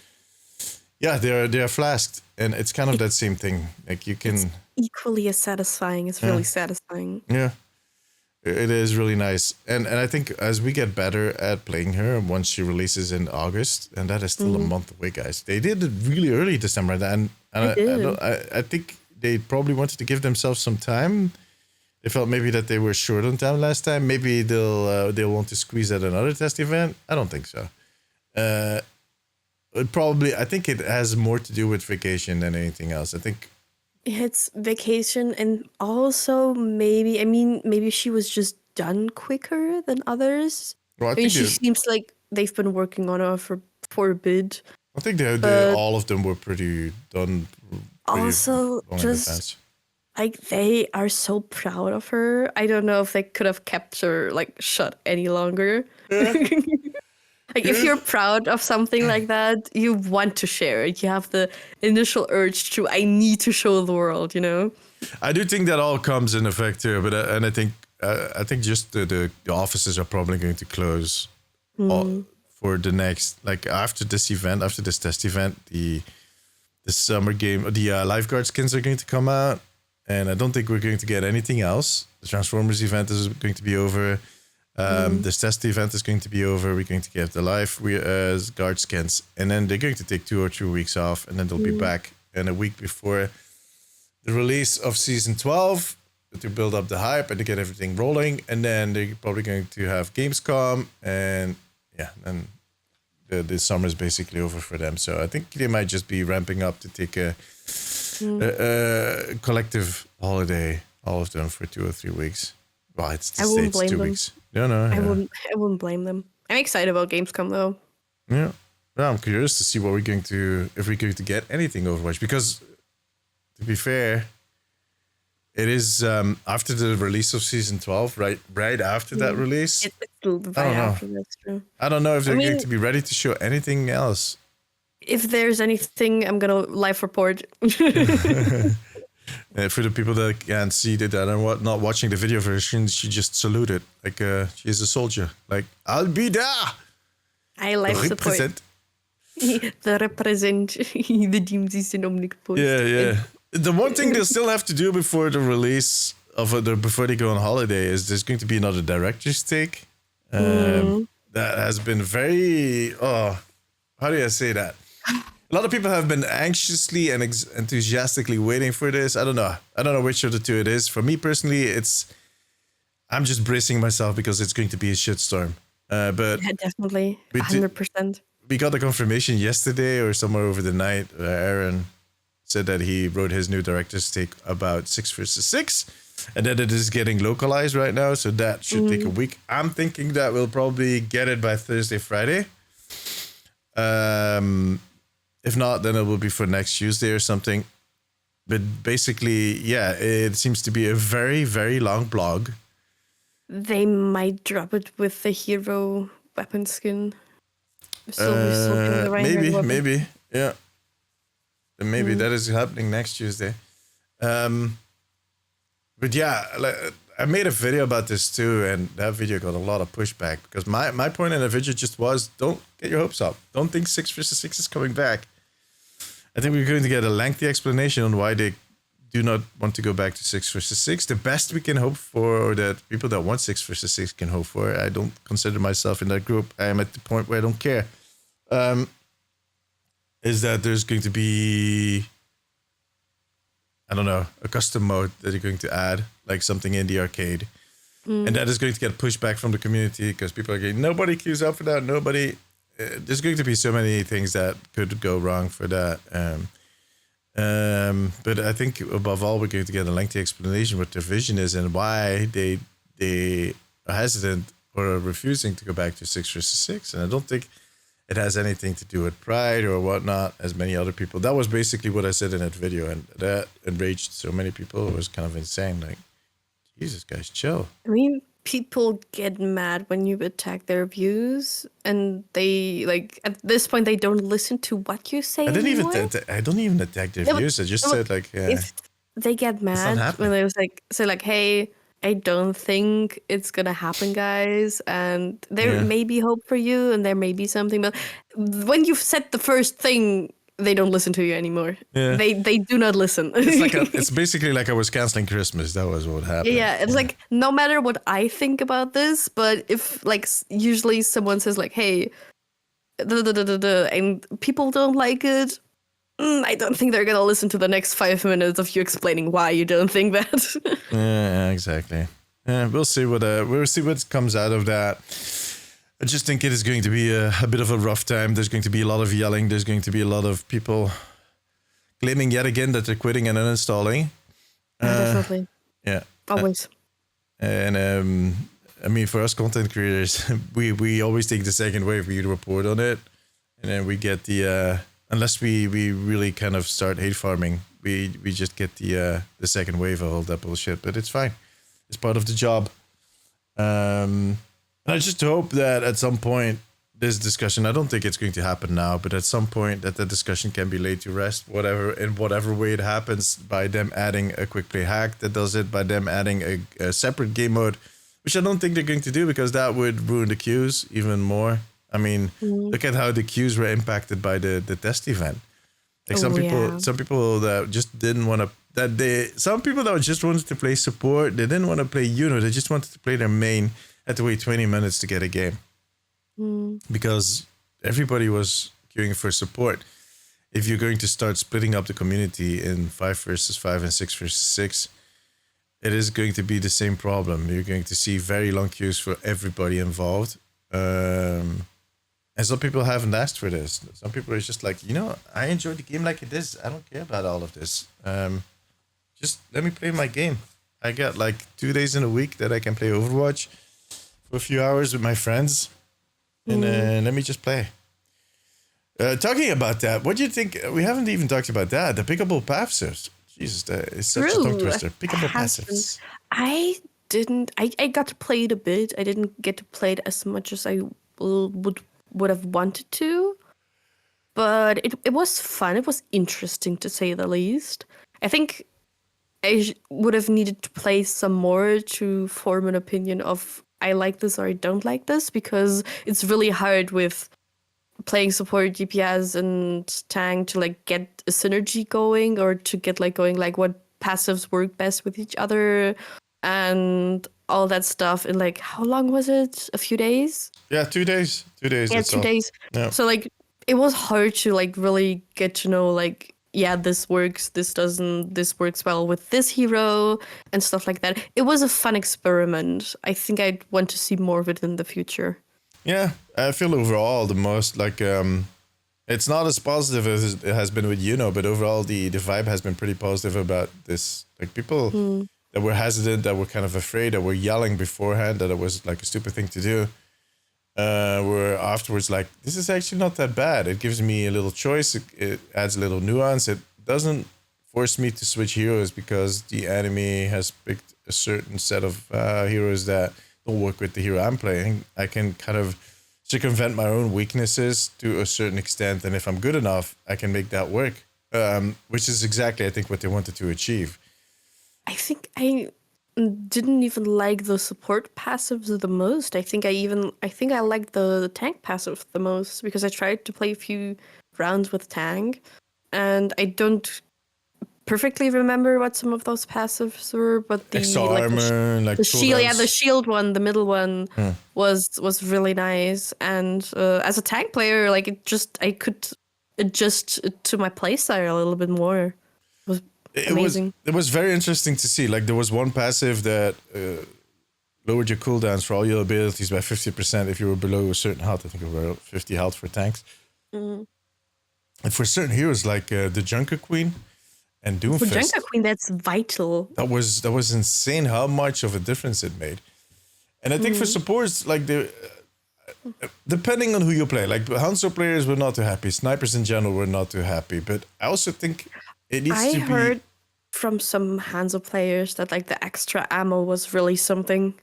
Yeah, they are flasked, and it's kind of that same thing. Like you can. It's equally as satisfying. It's really satisfying. Yeah, it is really nice, and I think as we get better at playing her, once she releases in August, and that is still a month away, guys. They did it really early December, and I think they probably wanted to give themselves some time. They felt maybe that they were short on time last time. Maybe they'll want to squeeze at another test event. I don't think so. I think it has more to do with vacation than anything else. I think it's vacation, and also maybe she was just done quicker than others. Well, she seems like they've been working on her for a bit. I think all of them were pretty done. Also, just like they are so proud of her. I don't know if they could have kept her like shut any longer. Yeah. If you're proud of something like that, you want to share it. You have the initial urge to, I need to show the world, I do think that all comes in effect here, but I think just the offices are probably going to close for the next, like after this test event, the summer game, the lifeguard skins are going to come out, and I don't think we're going to get anything else. The Transformers event is going to be over. This test event is going to be over. We're going to get the guard skins, and then they're going to take 2 or 3 weeks off, and then they'll be back in a week before the release of season 12 to build up the hype and to get everything rolling. And then they're probably going to have Gamescom, and then the summer is basically over for them. So I think they might just be ramping up to take a collective holiday, all of them, for 2 or 3 weeks. Well, it's the States, 2 weeks. No, I wouldn't blame them. I'm excited about Gamescom though. Yeah. I'm curious to see if we're going to get anything Overwatch, because to be fair, it is after the release of season 12, right after that release. It's right after, that's true. I don't know if they're going to be ready to show anything else. If there's anything, I'm gonna live report. For the people that can't see that are not watching the video version, she just saluted like she's a soldier. Like, I'll be there. I live support. The represent the teams is in Omnic post. Yeah. The one thing they'll still have to do before the release before they go on holiday is there's going to be another director's take. That has been very how do I say that? A lot of people have been anxiously and enthusiastically waiting for this. I don't know which of the two it is. For me personally, I'm just bracing myself because it's going to be a shitstorm. But yeah, definitely, 100%. We got the confirmation yesterday or somewhere over the night. Aaron said that he wrote his new director's take about 6 vs 6, and that it is getting localized right now. So that should take a week. I'm thinking that we'll probably get it by Thursday, Friday. If not, then it will be for next Tuesday or something. But basically, yeah, it seems to be a very, very long blog. They might drop it with the hero weapon skin. Maybe, yeah. Maybe that is happening next Tuesday. But yeah, I made a video about this too, and that video got a lot of pushback because my point in the video just was, don't get your hopes up. Don't think 6 vs 6 is coming back. I think we're going to get a lengthy explanation on why they do not want to go back to 6 vs 6. The best we can hope for, or that people that want 6 vs 6 can hope for, I don't consider myself in that group. I am at the point where I don't care. Is that there's going to be, I don't know, a custom mode that you're going to add, like something in the arcade. And that is going to get pushed back from the community because people are getting, nobody queues up for that. There's going to be so many things that could go wrong for that. But I think above all, we're going to get a lengthy explanation what their vision is and why they are hesitant or are refusing to go back to 6 vs 6. And I don't think it has anything to do with pride or whatnot, as many other people. That was basically what I said in that video, and that enraged so many people. It was kind of insane. Like, Jesus, guys, chill. I mean, people get mad when you attack their views, and they, like, at this point, they don't listen to what you say anymore. I don't even attack their views. I just said, like, if they get mad when they was like, say, like, hey, I don't think it's gonna happen, guys, and there may be hope for you, and there may be something, but when you've said the first thing, they don't listen to you anymore. Yeah. They do not listen. It's basically like I was canceling Christmas. That was what happened. Yeah, it's like, no matter what I think about this, but if, like, usually someone says, like, hey, and people don't like it, I don't think they're gonna listen to the next 5 minutes of you explaining why you don't think that. Yeah, exactly. Yeah, we'll see what comes out of that. I just think it is going to be a bit of a rough time. There's going to be a lot of yelling. There's going to be a lot of people claiming yet again that they're quitting and uninstalling. Definitely. Yeah. Always. And I mean, for us content creators, we always take the second wave. We report on it, and then we get the unless we really kind of start hate farming, we just get the second wave of all that bullshit. But it's fine. It's part of the job. And I just hope that at some point this discussion, I don't think it's going to happen now, but at some point that the discussion can be laid to rest, in whatever way it happens, by them adding a quick play hack that does it, by them adding a separate game mode which I don't think they're going to do because that would ruin the queues even more. I mean, look at how the queues were impacted by the test event. Like some people that just didn't want to, some people that just wanted to play support, they didn't want to play Juno, they just wanted to play their main, had to wait 20 minutes to get a game. Because everybody was queuing for support. If you're going to start splitting up the community in 5 versus 5 and 6 versus 6, it is going to be the same problem. You're going to see very long queues for everybody involved. And some people haven't asked for this. Some people are just like, I enjoy the game like it is. I don't care about all of this. Just let me play my game. I got like 2 days in a week that I can play Overwatch for a few hours with my friends. And let me just play. Talking about that, what do you think? We haven't even talked about that. The pickable passives. Jesus, that is such a tongue twister. Pickable passives. I got to play it a bit. I didn't get to play it as much as I would have wanted to. But it was fun. It was interesting, to say the least. I think I would have needed to play some more to form an opinion of I like this or I don't like this, because it's really hard with playing support, DPS, and tank to like get a synergy going, or to get like going like what passives work best with each other and all that stuff in like, how long was it? A few days? Yeah, 2 days. 2 days. Yeah, 2 days. Yeah. So like it was hard to like really get to know like, yeah, this works, this doesn't, this works well with this hero and stuff like that. It was a fun experiment. I think I'd want to see more of it in the future. Yeah, I feel overall the most like it's not as positive as it has been with Juno, but overall the vibe has been pretty positive about this. Like people that were hesitant, that were kind of afraid, that were yelling beforehand that it was like a stupid thing to do, were afterwards like, this is actually not that bad. It gives me a little choice. It adds a little nuance. It doesn't force me to switch heroes because the enemy has picked a certain set of heroes that don't work with the hero I'm playing. I can kind of circumvent my own weaknesses to a certain extent, and if I'm good enough, I can make that work. Which is exactly, I think, what they wanted to achieve. I think I didn't even like the support passives the most. I think I liked the tank passive the most, because I tried to play a few rounds with tank, and I don't perfectly remember what some of those passives were, but the extra armor, the shield, the shield one, the middle one was really nice. And as a tank player, like I could adjust to my playstyle a little bit more. It was amazing. It was very interesting to see. Like there was one passive that lowered your cooldowns for all your abilities by 50% if you were below a certain health. I think it was 50 health for tanks. And for certain heroes like the Junker Queen and Doomfist. For Junker Queen, that's vital. That was insane how much of a difference it made. And I think for supports, like depending on who you play, like Hanzo players were not too happy. Snipers in general were not too happy. But I also think it needs to be... I heard from some Hanzo players that like the extra ammo was really something.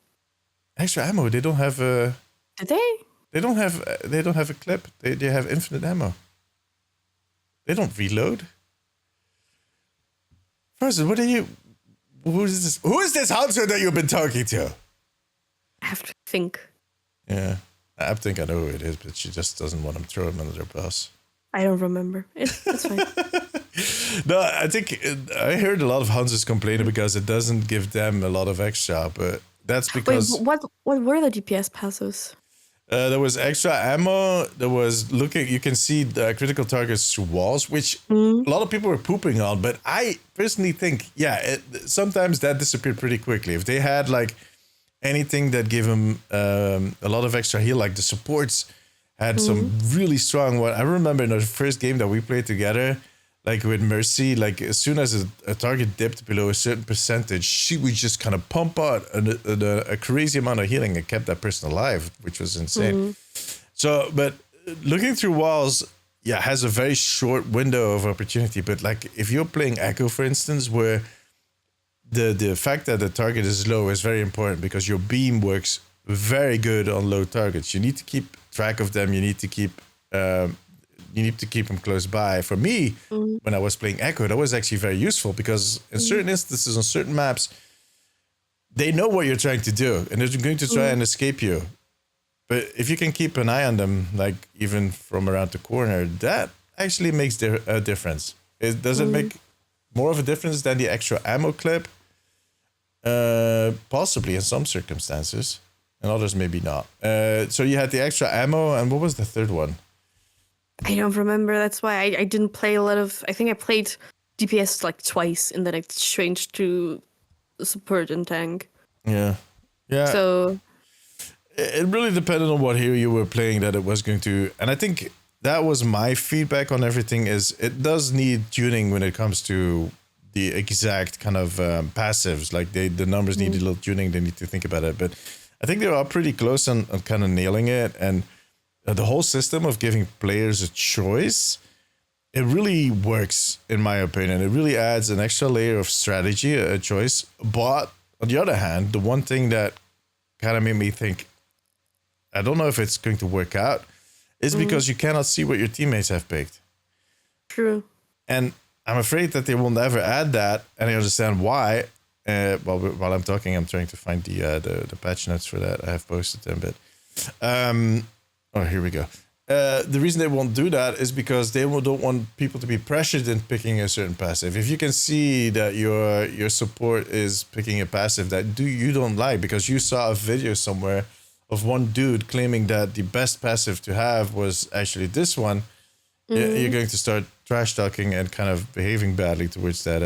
Extra ammo? They don't have a... Did they? They don't have a clip. They have infinite ammo. They don't reload. First, what are you... Who is this? Who is this Hanzo that you've been talking to? I have to think. Yeah, I think I know who it is, but she just doesn't want to throw him under their bus. I don't remember. It's fine. No, I think I heard a lot of Hanzos complaining because it doesn't give them a lot of extra, but that's because... Wait, what were the DPS passives? There was extra ammo. There was you can see the critical targets through walls, which a lot of people were pooping on. But I personally think, sometimes that disappeared pretty quickly. If they had like anything that gave them a lot of extra heal, like the supports had some really strong one. I remember in the first game that we played together, like with Mercy, like as soon as a target dipped below a certain percentage, she would just kind of pump out a crazy amount of healing and kept that person alive, which was insane. So, but looking through walls, has a very short window of opportunity. But like if you're playing Echo, for instance, where the fact that the target is low is very important because your beam works very good on low targets. You need to keep track of them. You need to keep them close by. For me, when I was playing Echo, that was actually very useful because in certain instances on certain maps, they know what you're trying to do, and they're going to try and escape you. But if you can keep an eye on them, like even from around the corner, that actually makes a difference. Does it make more of a difference than the extra ammo clip? Possibly in some circumstances, and others maybe not. So you had the extra ammo, and what was the third one? I don't remember. That's why I didn't play a lot of. I think I played DPS like twice, and then I changed to support and tank. Yeah. So it really depended on what hero you were playing that it was going to, and I think that was my feedback on everything. Is it does need tuning when it comes to the exact kind of passives. Like the numbers need a little tuning. They need to think about it, but I think they are pretty close on kind of nailing it. And the whole system of giving players a choice, it really works in my opinion. It really adds an extra layer of strategy, a choice. But on the other hand, the one thing that kind of made me think, I don't know if it's going to work out, is because you cannot see what your teammates have picked. True. And I'm afraid that they will never add that, and I understand why. While I'm talking, I'm trying to find the patch notes for that. I have posted them, but here we go. The reason they won't do that is because they don't want people to be pressured in picking a certain passive. If you can see that your support is picking a passive that you don't like because you saw a video somewhere of one dude claiming that the best passive to have was actually this one, you're going to start trash talking and kind of behaving badly towards that.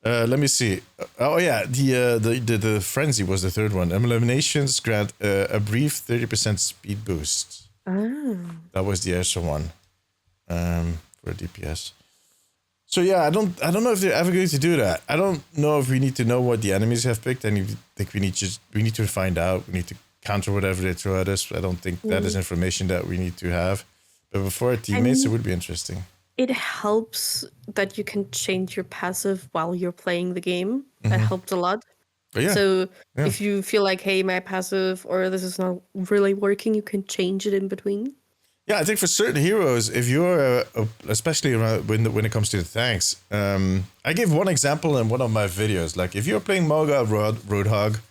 Let me see. The frenzy was the third one. Eliminations grant a brief 30% speed boost. That was the extra one for DPS. So yeah, I don't know if they're ever going to do that. I don't know if we need to know what the enemies have picked. I think we need to find out. We need to counter whatever they throw at us. I don't think that is information that we need to have. But for our teammates, it would be interesting. It helps that you can change your passive while you're playing the game. That helped a lot. If you feel like, hey, my passive or this is not really working, you can change it in between. Yeah, I think for certain heroes, if you're, especially around when it comes to the tanks, I gave one example in one of my videos. Like if you're playing Moga Roadhog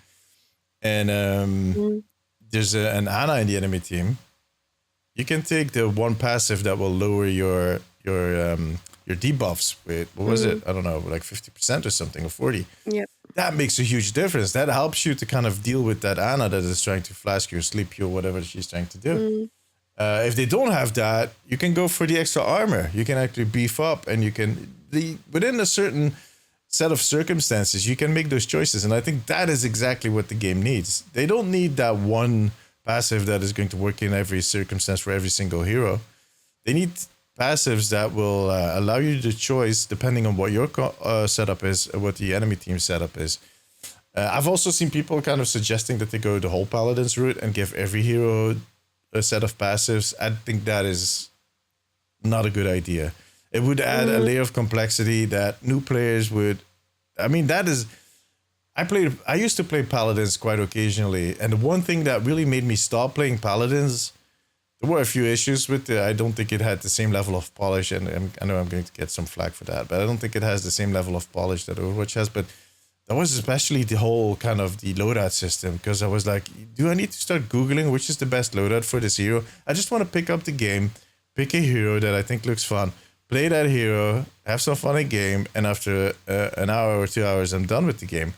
and there's an Ana in the enemy team, you can take the one passive that will lower your debuffs with, what was it? I don't know, like 50% or something, or 40. Yep. That makes a huge difference. That helps you to kind of deal with that Ana that is trying to flask you or sleep you or whatever she's trying to do. If they don't have that, you can go for the extra armor. You can actually beef up, and you can, within a certain set of circumstances, you can make those choices. And I think that is exactly what the game needs. They don't need that one passive that is going to work in every circumstance for every single hero. They need passives that will allow you the choice depending on what your setup is, what the enemy team setup is. I've also seen people kind of suggesting that they go the whole Paladins route and give every hero a set of passives. I think that is not a good idea. It would add a layer of complexity that new players would. I mean, that is. I used to play Paladins quite occasionally, and the one thing that really made me stop playing Paladins, there were a few issues with it. I don't think it had the same level of polish, and I know I'm going to get some flack for that, but I don't think it has the same level of polish that Overwatch has. But that was especially the whole kind of the loadout system, because I was like, do I need to start Googling which is the best loadout for this hero? I just want to pick up the game, pick a hero that I think looks fun, play that hero, have some fun in game, and after an hour or 2 hours, I'm done with the game.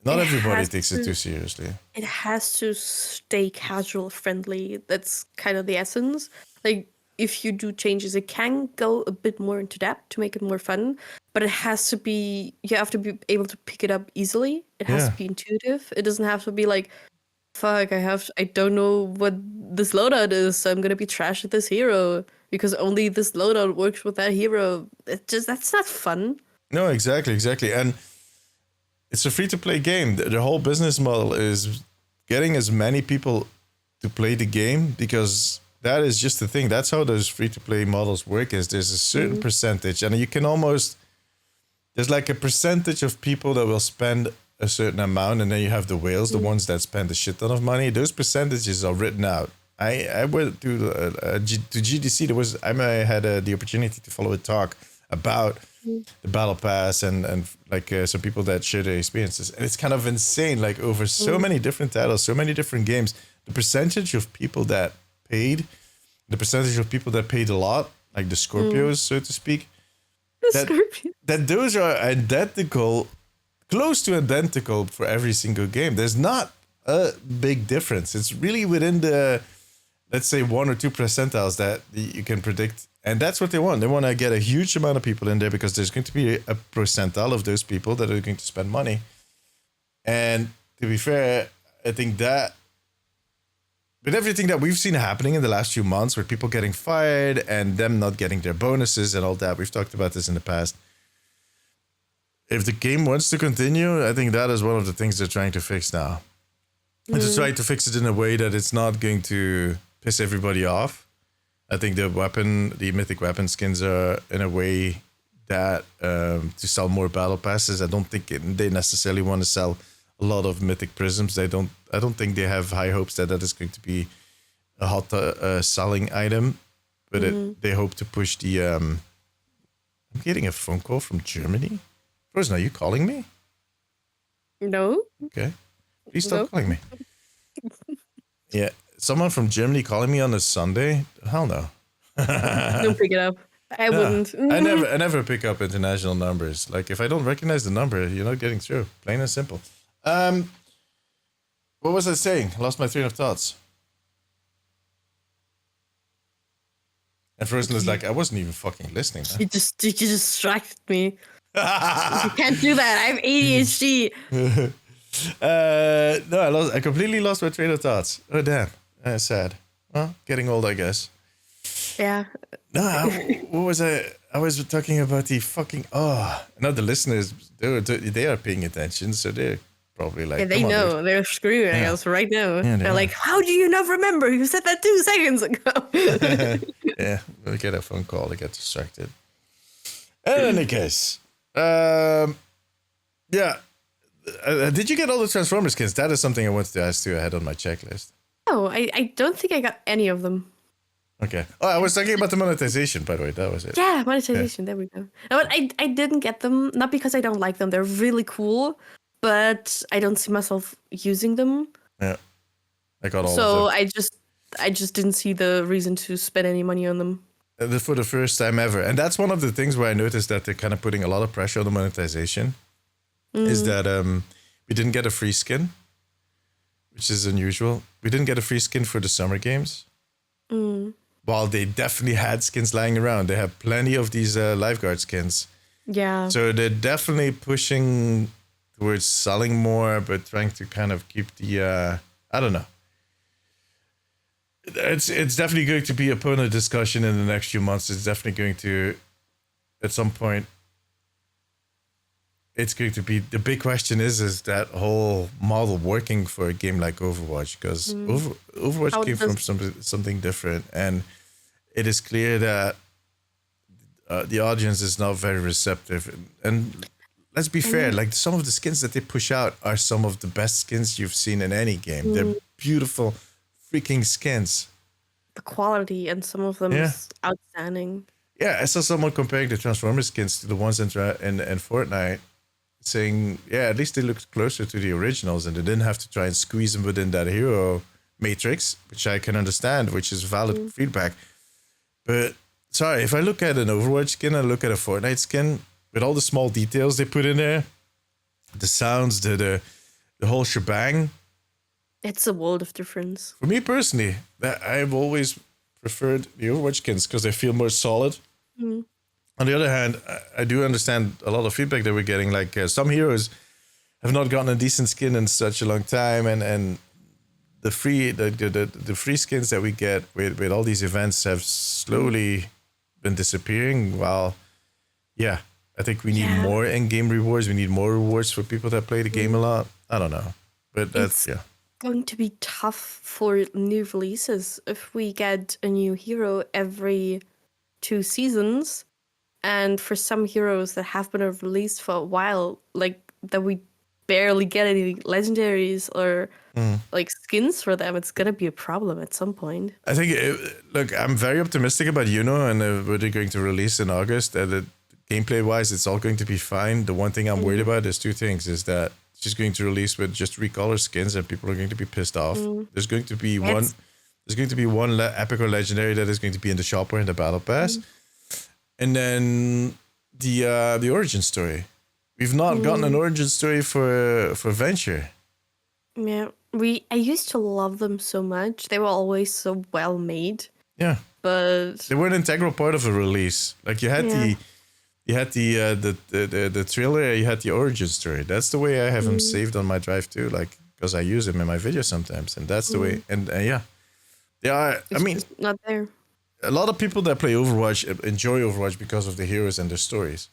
Not everybody takes it too seriously. It has to stay casual friendly. That's kind of the essence. Like, if you do changes, it can go a bit more into depth to make it more fun. But it has to be, you have to be able to pick it up easily. It has to be intuitive. It doesn't have to be like, fuck, I don't know what this loadout is, so I'm gonna be trash at this hero because only this loadout works with that hero. That's not fun. No, exactly. And it's a free-to-play game. The whole business model is getting as many people to play the game, because that is just the thing. That's how those free-to-play models work, is there's a certain percentage, and you can almost, there's like a percentage of people that will spend a certain amount, and then you have the whales, the ones that spend a shit ton of money. Those percentages are written out. I went to GDC. I had the opportunity to follow a talk about the battle pass and like some people that share their experiences. And it's kind of insane, like over so many different titles, so many different games, the percentage of people that paid, the percentage of people that paid a lot, like the Scorpios, so to speak, that those are identical, close to identical for every single game. There's not a big difference. It's really within the, let's say, 1 or 2 percentiles that you can predict. And that's what they want. They want to get a huge amount of people in there because there's going to be a percentile of those people that are going to spend money. And to be fair, I think that with everything that we've seen happening in the last few months, with people getting fired and them not getting their bonuses and all that, we've talked about this in the past. If the game wants to continue, I think that is one of the things they're trying to fix now. And they're trying to fix it in a way that it's not going to piss everybody off. I think the mythic weapon skins are in a way that to sell more battle passes. I don't think they necessarily want to sell a lot of mythic prisms. I don't think they have high hopes that is going to be a hot selling item. But they hope to push the. I'm getting a phone call from Germany. Frozen, are you calling me? No. Okay. Please stop calling me. Yeah. Someone from Germany calling me on a Sunday? Hell no. Don't pick it up. I wouldn't. I never pick up international numbers. Like if I don't recognize the number, you're not getting through. Plain and simple. What was I saying? I lost my train of thoughts. And Frozen is like, I wasn't even fucking listening. Huh? You just distracted me. You can't do that. I have ADHD. No, I completely lost my train of thoughts. Oh damn. Sad. Well, getting old, I guess. Yeah. No, what was I? I was talking about the fucking. Oh, no, the listeners, they are paying attention, so they're probably like. Yeah, they know. Dude. They're screaming at us right now. Yeah, they're like, how do you not remember? You said that 2 seconds ago. Yeah, we get a phone call, they get distracted. In any case, yeah. Did you get all the Transformers skins? That is something I wanted to ask you. I had on my checklist. Oh, I don't think I got any of them. Okay. Oh, I was talking about the monetization, by the way. That was it. Yeah, monetization. Yeah. There we go. No, but I didn't get them, not because I don't like them. They're really cool, but I don't see myself using them. Yeah. I got all so of them. I just didn't see the reason to spend any money on them. For the first time ever. And that's one of the things where I noticed that they're kind of putting a lot of pressure on the monetization. Is that we didn't get a free skin, which is unusual. We didn't get a free skin for the summer games. While they definitely had skins lying around. They have plenty of these lifeguard skins. Yeah. So they're definitely pushing towards selling more, but trying to kind of keep the, I don't know. It's definitely going to be a point of discussion in the next few months. It's definitely going to, at some point, it's going to be, the big question is that whole model working for a game like Overwatch? Because Overwatch came from something different, and it is clear that the audience is not very receptive. And let's be fair, like some of the skins that they push out are some of the best skins you've seen in any game. They're beautiful freaking skins. The quality and some of them is outstanding. Yeah, I saw someone comparing the Transformers skins to the ones in Fortnite, saying, yeah, at least they looked closer to the originals and they didn't have to try and squeeze them within that hero matrix, which I can understand, which is valid feedback. But sorry, if I look at an Overwatch skin and look at a Fortnite skin, with all the small details they put in there, the sounds, the whole shebang. It's a world of difference. For me personally, I've always preferred the Overwatch skins because they feel more solid. On the other hand, I do understand a lot of feedback that we're getting. Like some heroes have not gotten a decent skin in such a long time, and the free skins that we get with all these events have slowly been disappearing. While, yeah, I think we need more in-game rewards. We need more rewards for people that play the game a lot. I don't know, but that's going to be tough for new releases if we get a new hero every 2 seasons. And for some heroes that have been released for a while, like that we barely get any legendaries or like skins for them, it's gonna be a problem at some point. I think, look, I'm very optimistic about Juno and what they're going to release in August. That gameplay wise, it's all going to be fine. The one thing I'm worried about is two things: is that she's going to release with just recolor skins, and people are going to be pissed off. There's going to be one. There's going to be one epic or legendary that is going to be in the shop or in the battle pass, and then the origin story. We've not gotten an origin story for Venture. Yeah, I used to love them so much. They were always so well made. Yeah, but they were an integral part of a release. Like you had the trailer, you had the origin story. That's the way I have them saved on my drive too. Like because I use them in my videos sometimes, and that's the way. And yeah, they are. It's just not there. A lot of people that play Overwatch enjoy Overwatch because of the heroes and their stories.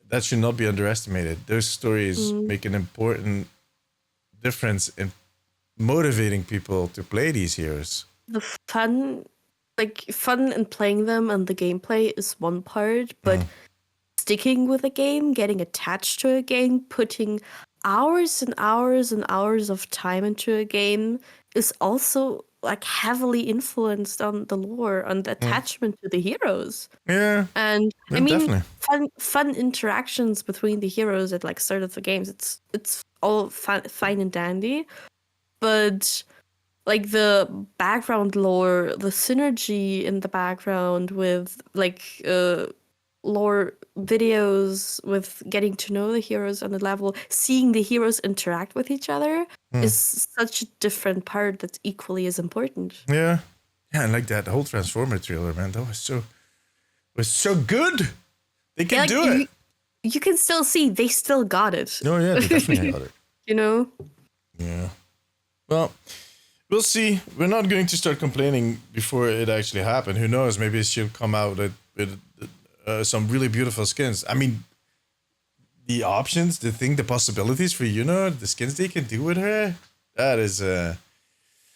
That should not be underestimated. Those stories make an important difference in motivating people to play these heroes. The fun in playing them and the gameplay is one part, but sticking with a game, getting attached to a game, putting hours and hours and hours of time into a game is also like heavily influenced on the lore and the attachment to the heroes. Yeah. And I mean, definitely. fun interactions between the heroes at like start of the games. It's all fine and dandy, but like the background lore, the synergy in the background with like lore videos, with getting to know the heroes on the level, seeing the heroes interact with each other is such a different part that's equally as important. Yeah. Yeah, and like that whole Transformer trailer, man, that was so good. They can do it. You can still see they still got it. Oh yeah, they definitely got it. You know? Yeah. Well, we'll see. We're not going to start complaining before it actually happened. Who knows? Maybe she'll come out with some really beautiful skins. I mean, the options, the possibilities for Juno, the skins they can do with her, that is...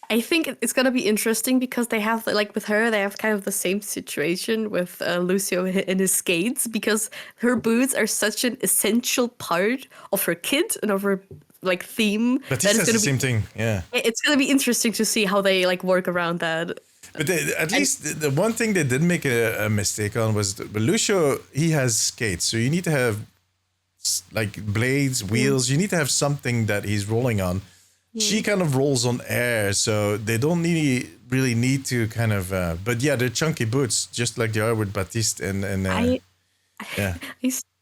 I think it's going to be interesting because they have, like with her, they have kind of the same situation with Lucio and his skates, because her boots are such an essential part of her kit and of her like theme. But this is the same thing, yeah. It's going to be interesting to see how they like work around that. But at least the one thing they didn't make a mistake on was Lucio, he has skates, so you need to have like blades, wheels, you need to have something that he's rolling on. She kind of rolls on air, so they don't really need to kind of... but yeah, they're chunky boots, just like they are with Baptiste. I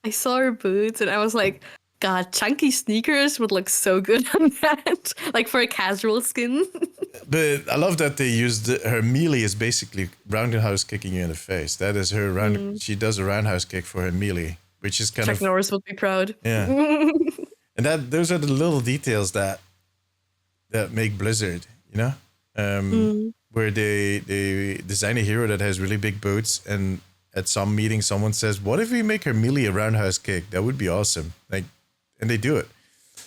saw her boots, and I was like, God, chunky sneakers would look so good on that, like for a casual skin. But I love that they used her melee is basically roundhouse kicking you in the face. That is her round. She does a roundhouse kick for her melee, which is kind Chuck Norris would be proud. Yeah, and those are the little details that make Blizzard, you know, where they design a hero that has really big boots, and at some meeting someone says, "What if we make her melee a roundhouse kick? That would be awesome!" Like, and they do it.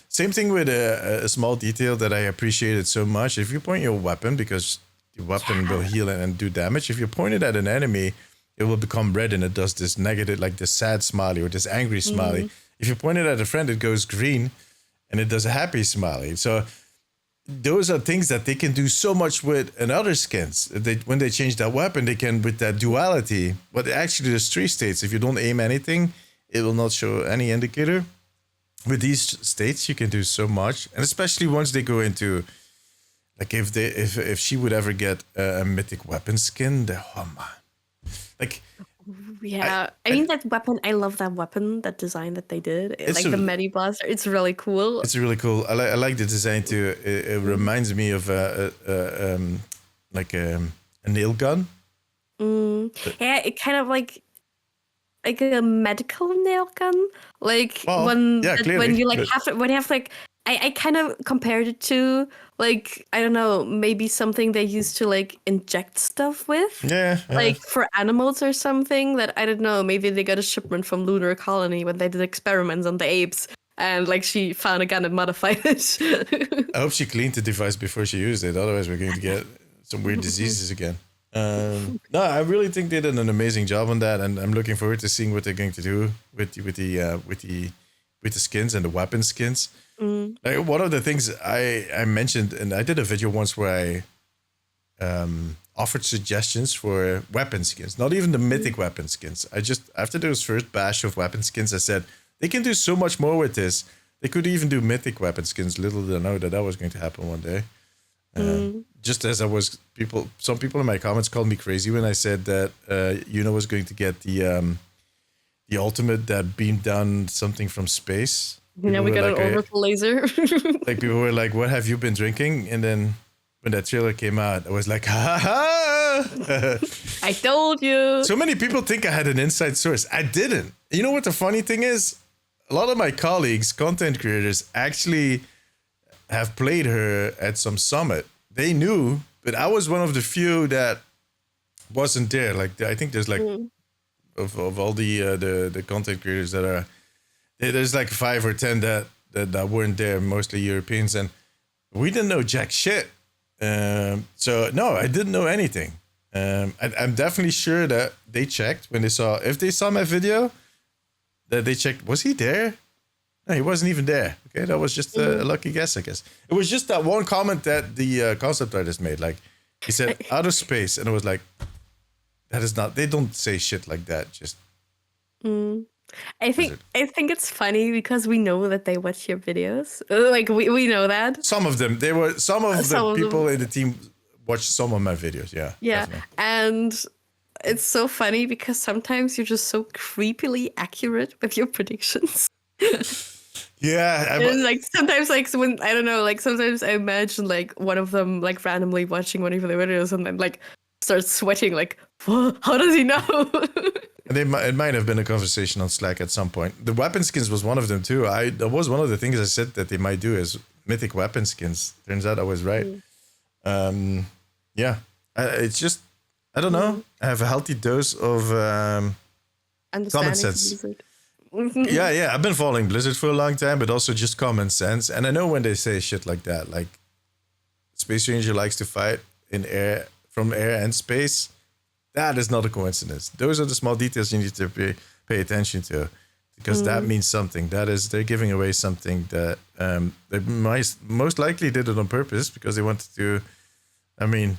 Same thing with a small detail that I appreciated so much. If you point your weapon, because the weapon will heal and do damage, if you point it at an enemy, it will become red and it does this negative, like this sad smiley or this angry smiley. If you point it at a friend, it goes green and it does a happy smiley. So those are things that they can do so much with in other skins. When they change that weapon, they can, with that duality, but actually there's 3 states. If you don't aim anything, it will not show any indicator. With these states, you can do so much, and especially once they go into, like, if she would ever get a mythic weapon skin, oh man, like, yeah, I mean that weapon. I love that weapon, that design that they did, like the Medi Blaster. It's really cool. It's really cool. I like the design too. It reminds me of like a nail gun. Yeah, it kind of like a medical nail gun, like when you like have like I kind of compared it to, like, I don't know, maybe something they used to like inject stuff with, like for animals or something. That, I don't know, maybe they got a shipment from Lunar Colony when they did experiments on the apes, and like she found a gun and modified it. I hope she cleaned the device before she used it, otherwise we're going to get some weird diseases again. No, I really think they did an amazing job on that, and I'm looking forward to seeing what they're going to do with the skins and the weapon skins. Like, one of the things I mentioned, and I did a video once where offered suggestions for weapon skins, not even the mythic weapon skins. I just, after those first batch of weapon skins, I said, they can do so much more with this. They could even do mythic weapon skins. Little did I know that was going to happen one day. Just as some people in my comments called me crazy when I said that Juno was going to get the ultimate that beamed down something from space. Now we got an orbital laser. Like people were like, "What have you been drinking?" And then when that trailer came out, I was like, "Ha ha!" I told you. So many people think I had an inside source. I didn't. You know what the funny thing is? A lot of my colleagues, content creators, actually have played her at some summit. They knew, but I was one of the few that wasn't there. Like I think there's like of all the content creators that are there's like 5 or 10 that weren't there, mostly Europeans, and we didn't know jack shit. So no, I didn't know anything. I'm definitely sure that they checked when if they saw my video, that they checked, was he there? No, he wasn't even there. Okay, that was just a lucky guess, I guess. It was just that one comment that the concept artist made. Like, he said, outer space, and it was like, that is not, they don't say shit like that, just... I think it's funny because we know that they watch your videos. Like we know that. Some of them. Some of the people in the team watched some of my videos, yeah. Yeah. Definitely. And it's so funny because sometimes you're just so creepily accurate with your predictions. Yeah. And like sometimes like when I don't know, like sometimes I imagine like one of them like randomly watching one of the videos and then like starts sweating like, how does he know? And it might have been a conversation on Slack at some point. The weapon skins was one of them too. That was one of the things I said that they might do is mythic weapon skins. Turns out I was right. Yeah, it's just, I don't know. I have a healthy dose of common sense. Yeah. I've been following Blizzard for a long time, but also just common sense. And I know when they say shit like that, like Space Ranger likes to fight from air and space. That is not a coincidence. Those are the small details you need to pay attention to, because that means something. That is, they're giving away something that they most likely did it on purpose because they wanted to. I mean,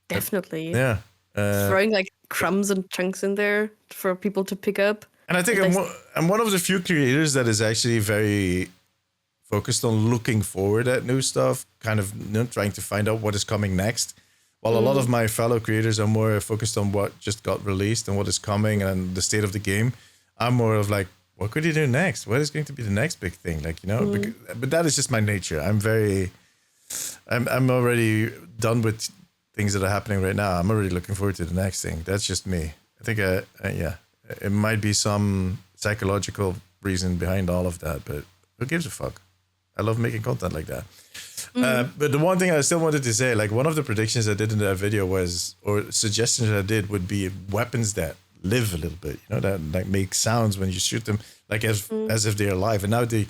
definitely. Yeah. Throwing like crumbs and chunks in there for people to pick up. And I think I'm one of the few creators that is actually very focused on looking forward at new stuff, kind of trying to find out what is coming next. While a lot of my fellow creators are more focused on what just got released and what is coming and the state of the game, I'm more of like, what could you do next? What is going to be the next big thing? Like, but that is just my nature. I'm already done with things that are happening right now. I'm already looking forward to the next thing. That's just me. I think, it might be some psychological reason behind all of that, but who gives a fuck? I love making content like that. But the one thing I still wanted to say, like one of the predictions I did in that video or suggestions I did would be weapons that live a little bit, that like make sounds when you shoot them, like as if they're alive. And now the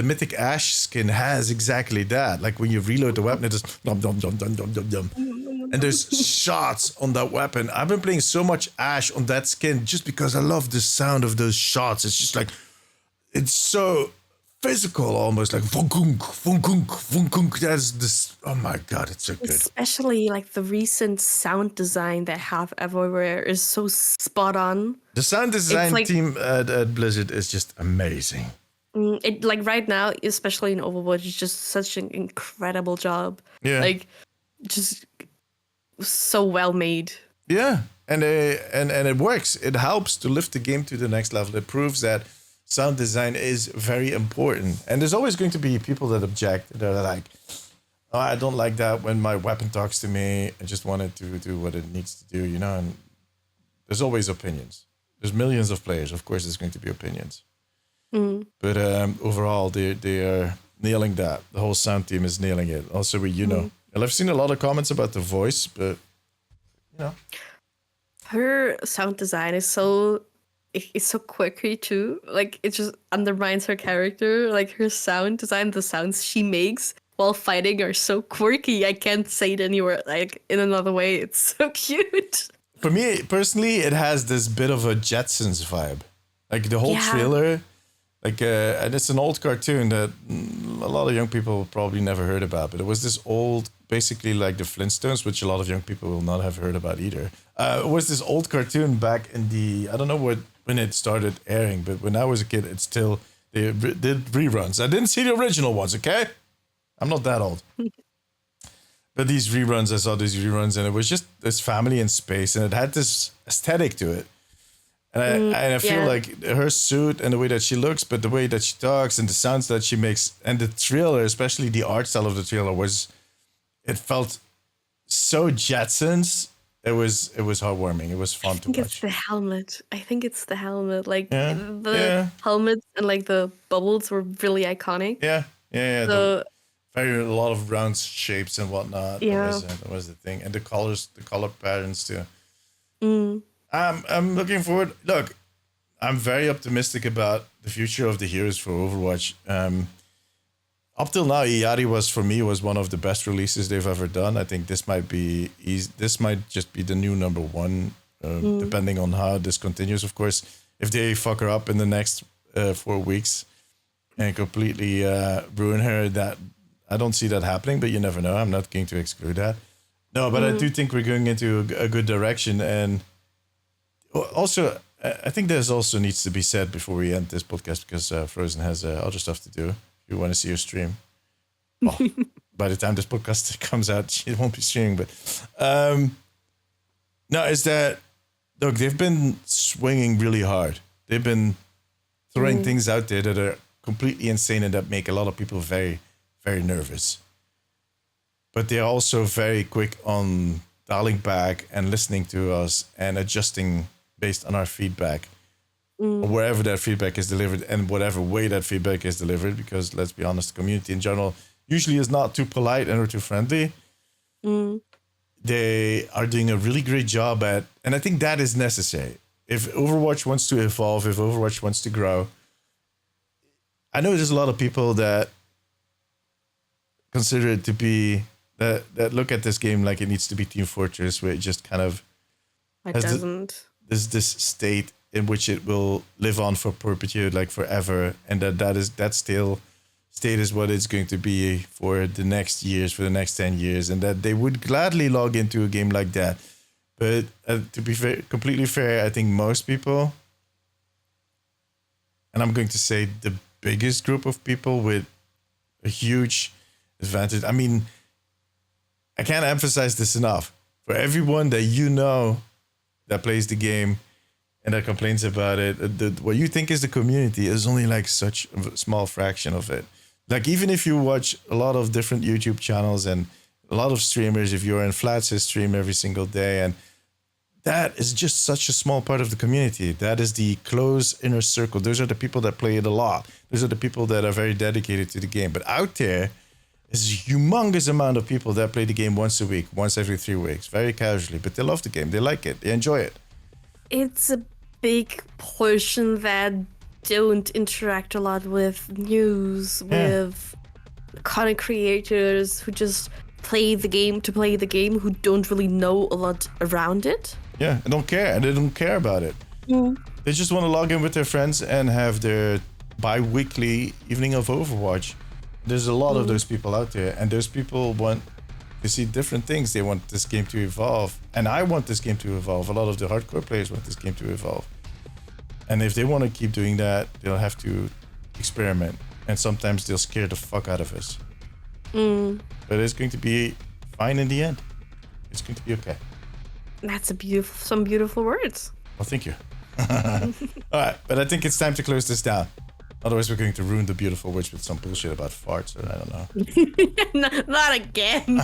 mythic Ash skin has exactly that. Like when you reload the weapon, it just dum dum dum dum dum dum dum. And there's shots on that weapon. I've been playing so much Ash on that skin just because I love the sound of those shots. It's just like, it's so physical, almost like vunk, vunk, vunk. That's this. Oh my god, it's so good. Especially like the recent sound design they have everywhere is so spot on. The sound design team at Blizzard is just amazing. It like right now, especially in Overwatch, it's just such an incredible job. Yeah, like just so well made. Yeah, and it works. It helps to lift the game to the next level. It proves that sound design is very important. And there's always going to be people that object. They're like, oh, I don't like that when my weapon talks to me. I just want it to do what it needs to do, And there's always opinions. There's millions of players. Of course, there's going to be opinions. But overall, they are nailing that. The whole sound team is nailing it. Also with Juno. And I've seen a lot of comments about the voice, but, Her sound design is it's so quirky too. Like it just undermines her character. Like her sound design, the sounds she makes while fighting are so quirky. I can't say it anywhere like in another way. It's so cute. For me personally, it has this bit of a Jetsons vibe. Like the whole trailer Like, and it's an old cartoon that a lot of young people probably never heard about. But it was this old, basically like the Flintstones, which a lot of young people will not have heard about either. It was this old cartoon back in the, I don't know when it started airing, but when I was a kid, it's still, they did reruns. I didn't see the original ones, okay? I'm not that old. But these reruns, I saw these reruns, and it was just this family in space, and it had this aesthetic to it. And I feel like her suit and the way that she looks, but the way that she talks and the sounds that she makes, and the trailer, especially the art style of the trailer, it felt so Jetsons. It was heartwarming. It was fun to watch. I think it's the helmet. Like the helmets and like the bubbles were really iconic. Yeah. So, a lot of round shapes and whatnot. Yeah, that was the thing, and the color patterns too. I'm looking forward. Look, I'm very optimistic about the future of the heroes for Overwatch. Up till now, Iari was one of the best releases they've ever done. I think this might just be the new number one, depending on how this continues. Of course, if they fuck her up in the next 4 weeks and completely ruin her, that I don't see that happening. But you never know. I'm not going to exclude that. No, but I do think we're going into a good direction. And also, I think there's also needs to be said before we end this podcast, because Frozen has other stuff to do. If you want to see her stream, well, by the time this podcast comes out, she won't be streaming. But no, is that, look, they've been swinging really hard. They've been throwing things out there that are completely insane and that make a lot of people very, very nervous. But they're also very quick on dialing back and listening to us and adjusting based on our feedback, wherever that feedback is delivered and whatever way that feedback is delivered, because let's be honest, the community in general usually is not too polite and or too friendly. They are doing a really great job at, and I think that is necessary. If Overwatch wants to evolve, if Overwatch wants to grow, I know there's a lot of people that consider it to be, that look at this game like it needs to be Team Fortress, where it just kind of this state in which it will live on for perpetuity, like forever, and that still state is what it's going to be for the next years, for the next 10 years, and that they would gladly log into a game like that. But to be completely fair, I think most people, and I'm going to say the biggest group of people with a huge advantage. I mean, I can't emphasize this enough. For everyone that you know that plays the game and that complains about it, what you think is the community is only like such a small fraction of it. Like, even if you watch a lot of different YouTube channels and a lot of streamers, if you're in Flats' stream every single day, and that is just such a small part of the community. That is the close inner circle. Those are the people that play it a lot. Those are the people that are very dedicated to the game. But out there is a humongous amount of people that play the game once a week, once every 3 weeks, very casually. But they love the game. They like it. They enjoy it. It's a big portion that don't interact a lot with news, with content creators who just play the game to play the game, who don't really know a lot around it. Yeah, and don't care. And they don't care about it. They just want to log in with their friends and have their bi-weekly evening of Overwatch. There's a lot of those people out there, and those people want to see different things. They want this game to evolve, and I want this game to evolve. A lot of the hardcore players want this game to evolve. And if they want to keep doing that, they'll have to experiment, and sometimes they'll scare the fuck out of us. But it's going to be fine in the end. It's going to be okay. That's some beautiful words. Well, thank you. All right, but I think it's time to close this down. Otherwise, we're going to ruin the beautiful witch with some bullshit about farts, or I don't know. Not again.